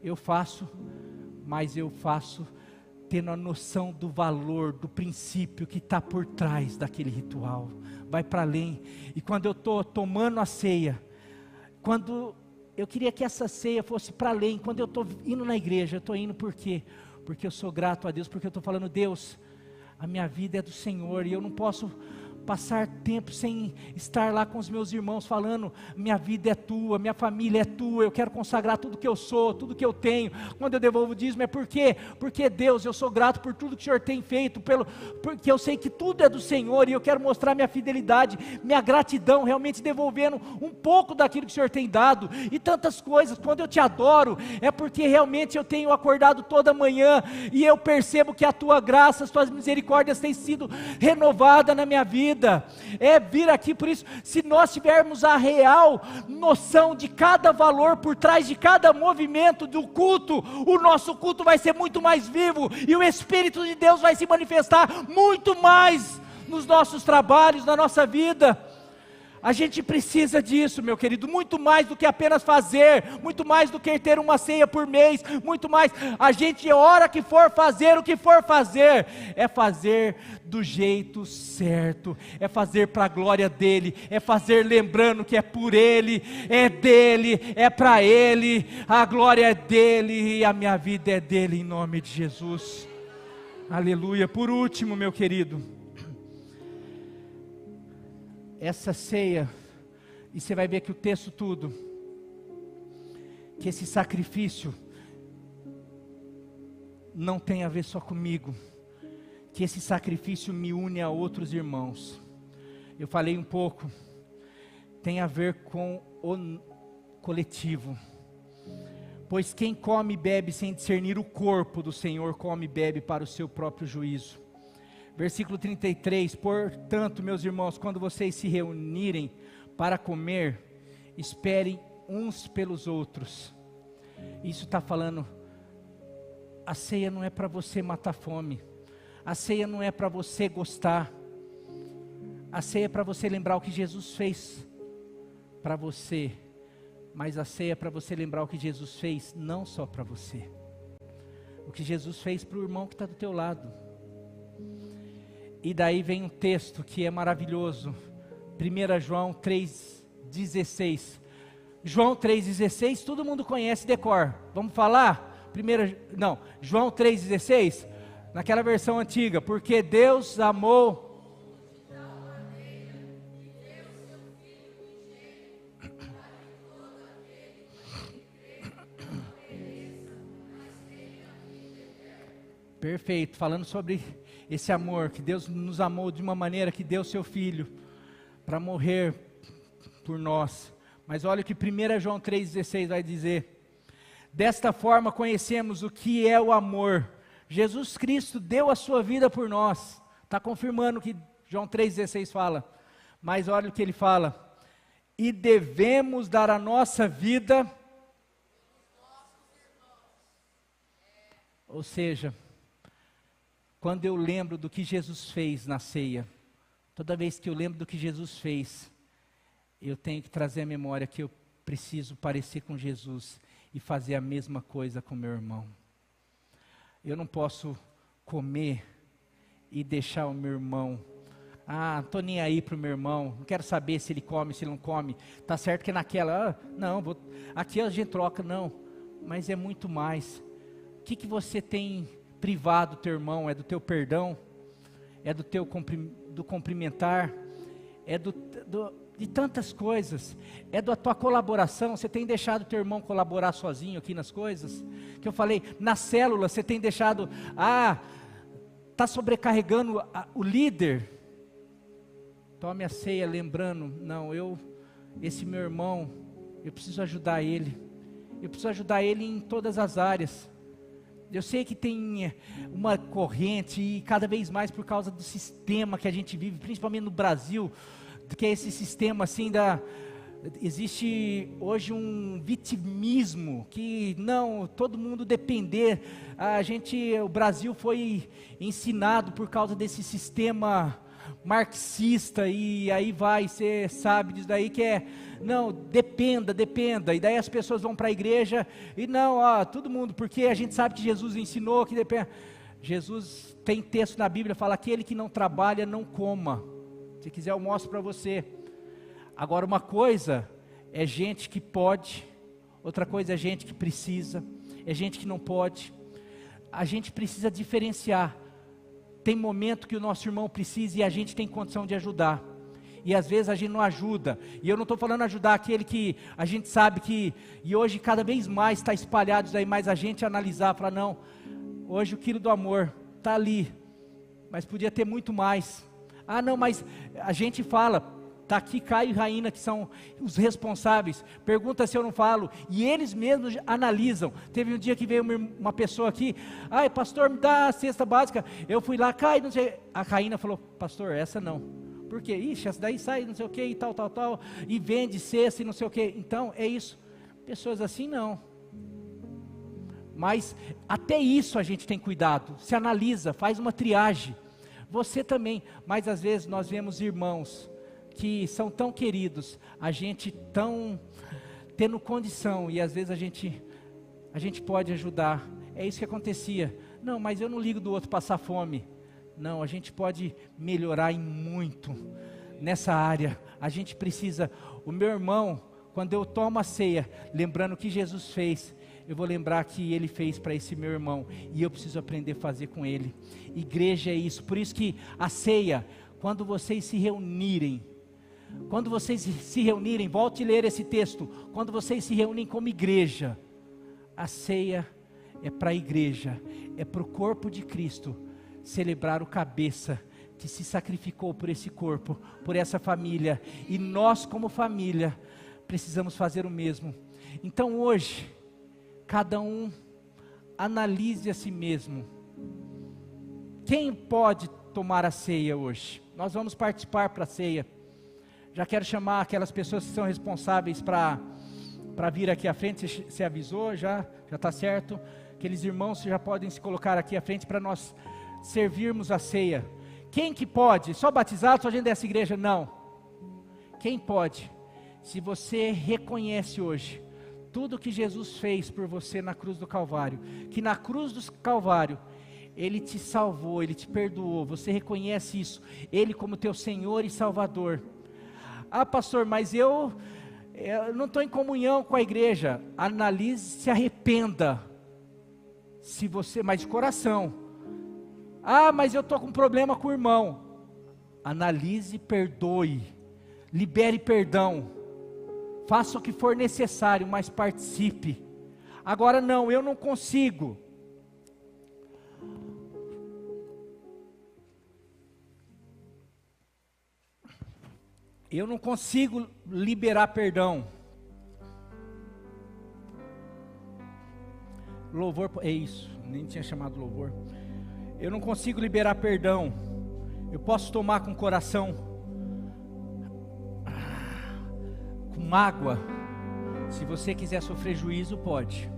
Eu faço, mas eu faço tendo a noção do valor, do princípio que está por trás daquele ritual. Vai para além. E quando eu estou tomando a ceia, eu queria que essa ceia fosse para além. Quando eu estou indo na igreja, eu estou indo por quê? Porque eu sou grato a Deus, porque eu estou falando, Deus, a minha vida é do Senhor, e eu não posso passar tempo sem estar lá com os meus irmãos falando, minha vida é tua, minha família é tua, eu quero consagrar tudo que eu sou, tudo que eu tenho. Quando eu devolvo o dízimo é por quê? Porque Deus, eu sou grato por tudo que o Senhor tem feito, porque eu sei que tudo é do Senhor, e eu quero mostrar minha fidelidade, minha gratidão, realmente devolvendo um pouco daquilo que o Senhor tem dado, e tantas coisas. Quando eu te adoro, é porque realmente eu tenho acordado toda manhã, e eu percebo que a tua graça, as tuas misericórdias têm sido renovadas na minha vida. É vir aqui. Por isso, se nós tivermos a real noção de cada valor por trás de cada movimento do culto, o nosso culto vai ser muito mais vivo, e o Espírito de Deus vai se manifestar muito mais nos nossos trabalhos, na nossa vida. A gente precisa disso, meu querido, muito mais do que apenas fazer, muito mais do que ter uma ceia por mês, muito mais. A gente, a hora que for fazer o que for fazer, é fazer do jeito certo, é fazer para a glória dEle, é fazer lembrando que é por Ele, é dEle, é para Ele, a glória é dEle e a minha vida é dEle, em nome de Jesus. Aleluia. Por último, meu querido, essa ceia, e você vai ver que o texto tudo, que esse sacrifício não tem a ver só comigo, que esse sacrifício me une a outros irmãos. Eu falei um pouco, tem a ver com o coletivo, pois quem come e bebe sem discernir o corpo do Senhor, come e bebe para o seu próprio juízo. Versículo 33, portanto, meus irmãos, quando vocês se reunirem para comer, esperem uns pelos outros. Isso está falando, a ceia não é para você matar fome, a ceia não é para você gostar, a ceia é para você lembrar o que Jesus fez para você, mas a ceia é para você lembrar o que Jesus fez, não só para você, o que Jesus fez para o irmão que está do teu lado. E daí vem um texto que é maravilhoso, 1 João 3,16. João 3,16, todo mundo conhece de cor. Vamos falar? João 3,16, naquela versão antiga. Porque Deus amou. Perfeito, falando sobre esse amor, que Deus nos amou de uma maneira que deu seu Filho para morrer por nós. Mas olha o que 1 João 3,16 vai dizer: desta forma conhecemos o que é o amor. Jesus Cristo deu a sua vida por nós. Está confirmando o que João 3,16 fala. Mas olha o que ele fala: e devemos dar a nossa vida. Ou seja, quando eu lembro do que Jesus fez na ceia, toda vez que eu lembro do que Jesus fez, eu tenho que trazer à memória que eu preciso parecer com Jesus e fazer a mesma coisa com meu irmão. Eu não posso comer e deixar o meu irmão, não estou nem aí para o meu irmão, não quero saber se ele come, se ele não come, está certo que naquela, aqui a gente troca, não, mas é muito mais. O que você tem privado do teu irmão? É do teu perdão, é do teu do cumprimentar, é de tantas coisas, é da tua colaboração. Você tem deixado o teu irmão colaborar sozinho aqui nas coisas, que eu falei, na célula, você tem deixado, está sobrecarregando o líder. Tome a ceia lembrando, esse meu irmão, eu preciso ajudar ele, eu preciso ajudar ele em todas as áreas. Eu sei que tem uma corrente, e cada vez mais por causa do sistema que a gente vive, principalmente no Brasil, que é esse sistema assim existe hoje um vitimismo, que não, todo mundo depender, o Brasil foi ensinado por causa desse sistema marxista, e aí você sabe disso daí que não, dependa, e daí as pessoas vão para a igreja, e não, todo mundo, porque a gente sabe que Jesus ensinou que depende. Jesus tem texto na Bíblia, fala, aquele que não trabalha, não coma. Se quiser eu mostro para você. Agora uma coisa é gente que pode, outra coisa é gente que precisa, é gente que não pode. A gente precisa diferenciar. Tem momento que o nosso irmão precisa e a gente tem condição de ajudar, e às vezes a gente não ajuda, e eu não estou falando ajudar aquele que a gente sabe que, e hoje cada vez mais está espalhado isso aí, mas a gente analisar, falar, não, hoje o quilo do amor está ali, mas podia ter muito mais. Não, mas a gente fala, está aqui Caio e Raina, que são os responsáveis, pergunta se eu não falo, e eles mesmos analisam. Teve um dia que veio uma pessoa aqui, pastor, me dá a cesta básica, eu fui lá, Caio, não sei, a Raina falou, pastor, essa não, por quê? Ixi, essa daí sai não sei o que, e tal, e vende cesta e não sei o que, então é isso, pessoas assim não, mas até isso a gente tem cuidado, se analisa, faz uma triagem, você também, mas às vezes nós vemos irmãos, que são tão queridos, a gente tão tendo condição, e às vezes a gente pode ajudar, é isso que acontecia, não, mas eu não ligo do outro passar fome, não, a gente pode melhorar em muito, nessa área, a gente precisa, o meu irmão, quando eu tomo a ceia, lembrando o que Jesus fez, eu vou lembrar que Ele fez para esse meu irmão, e eu preciso aprender a fazer com ele. Igreja é isso, por isso que a ceia, quando vocês se reunirem, volte a ler esse texto, quando vocês se reúnem como igreja, a ceia é para a igreja, é para o corpo de Cristo, celebrar o cabeça, que se sacrificou por esse corpo, por essa família, e nós como família, precisamos fazer o mesmo. Então hoje, cada um analise a si mesmo, quem pode tomar a ceia hoje? Nós vamos participar para a ceia, já quero chamar aquelas pessoas que são responsáveis para vir aqui à frente, você avisou, já está certo, aqueles irmãos já podem se colocar aqui à frente para nós servirmos a ceia. Quem que pode? Só batizado, só gente dessa igreja? Não. Quem pode? Se você reconhece hoje, tudo que Jesus fez por você na cruz do Calvário, que na cruz do Calvário, Ele te salvou, Ele te perdoou, você reconhece isso, Ele como teu Senhor e Salvador. Pastor, mas eu não estou em comunhão com a igreja. Analise, se arrependa, mas de coração. Mas eu estou com problema com o irmão. Analise, perdoe, libere perdão, faça o que for necessário, mas participe. Agora não, eu não consigo. Eu não consigo liberar perdão. Louvor, é isso, nem tinha chamado louvor. Eu não consigo liberar perdão. Eu posso tomar com o coração, com mágoa. Se você quiser sofrer juízo, pode,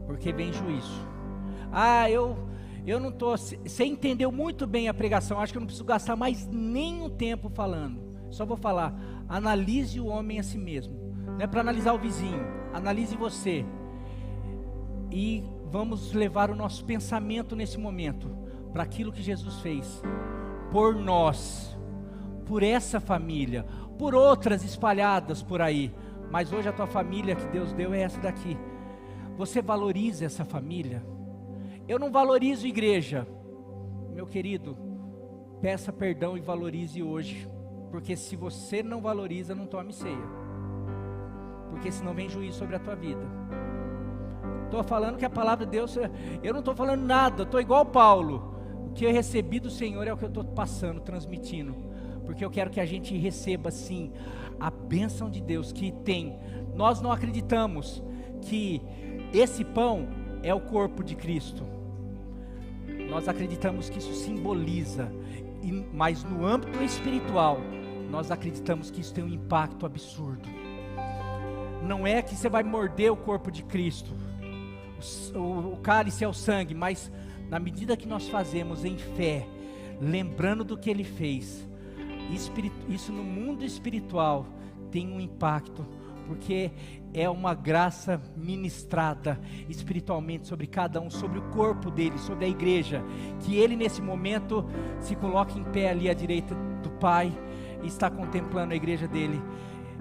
porque vem juízo. Eu não estou, você entendeu muito bem a pregação, acho que eu não preciso gastar mais nenhum tempo falando, só vou falar, analise o homem a si mesmo, não é para analisar o vizinho, analise você, e vamos levar o nosso pensamento nesse momento, para aquilo que Jesus fez, por nós, por essa família, por outras espalhadas por aí, mas hoje a tua família que Deus deu é essa daqui, você valoriza essa família? Eu não valorizo igreja, meu querido, peça perdão e valorize hoje, porque se você não valoriza, não tome ceia, porque senão vem juízo sobre a tua vida. Estou falando que a palavra de Deus, eu não estou falando nada, estou igual Paulo, o que eu recebi do Senhor é o que eu estou passando, transmitindo, porque eu quero que a gente receba sim a bênção de Deus que tem. Nós não acreditamos que esse pão é o corpo de Cristo, nós acreditamos que isso simboliza, mas no âmbito espiritual, nós acreditamos que isso tem um impacto absurdo. Não é que você vai morder o corpo de Cristo, o cálice é o sangue, mas na medida que nós fazemos em fé, lembrando do que Ele fez, isso no mundo espiritual tem um impacto, porque é uma graça ministrada espiritualmente sobre cada um, sobre o corpo dele, sobre a igreja, que ele nesse momento se coloca em pé ali à direita do Pai, e está contemplando a igreja dele.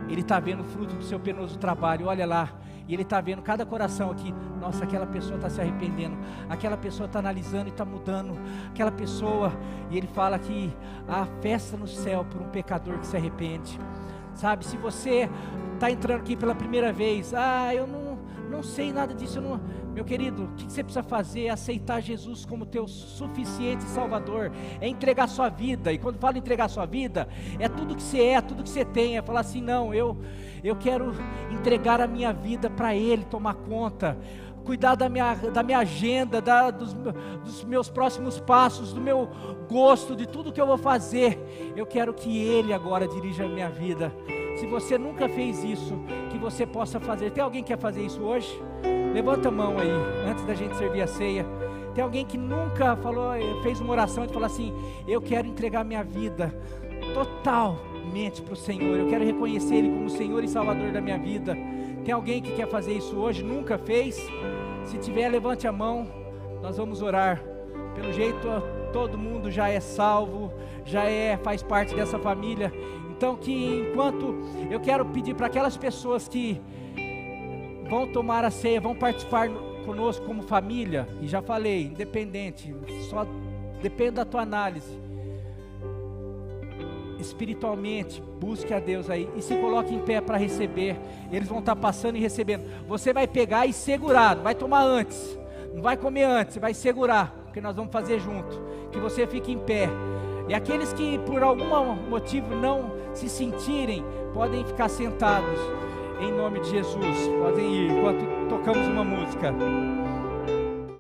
Ele está vendo o fruto do seu penoso trabalho, olha lá, e ele está vendo cada coração aqui. Nossa, aquela pessoa está se arrependendo, aquela pessoa está analisando e está mudando, aquela pessoa, e ele fala que há festa no céu por um pecador que se arrepende. Sabe, se você está entrando aqui pela primeira vez, eu não sei nada disso, meu querido, o que você precisa fazer é aceitar Jesus como teu suficiente Salvador, é entregar sua vida. E quando falo entregar sua vida, é tudo que você é, tudo que você tem, é falar assim, não, eu quero entregar a minha vida para Ele tomar conta, cuidar da minha agenda, dos meus próximos passos, do meu gosto, de tudo que eu vou fazer. Eu quero que Ele agora dirija a minha vida. Se você nunca fez isso, que você possa fazer. Tem alguém que quer fazer isso hoje? Levanta a mão aí, antes da gente servir a ceia. Tem alguém que nunca fez uma oração e falou assim, eu quero entregar minha vida totalmente para o Senhor, eu quero reconhecer Ele como Senhor e Salvador da minha vida. Tem alguém que quer fazer isso hoje, nunca fez? Se tiver, levante a mão, nós vamos orar. Pelo jeito, todo mundo já é salvo, faz parte dessa família. Então enquanto eu quero pedir para aquelas pessoas que vão tomar a ceia, vão participar conosco como família, e já falei, independente, só depende da tua análise. Espiritualmente, busque a Deus aí e se coloque em pé para receber. Eles vão estar passando e recebendo. Você vai pegar e segurar, não vai tomar antes, não vai comer antes, você vai segurar, porque nós vamos fazer junto. Que você fique em pé. E aqueles que por algum motivo não se sentirem, podem ficar sentados, em nome de Jesus. Podem ir enquanto tocamos uma música.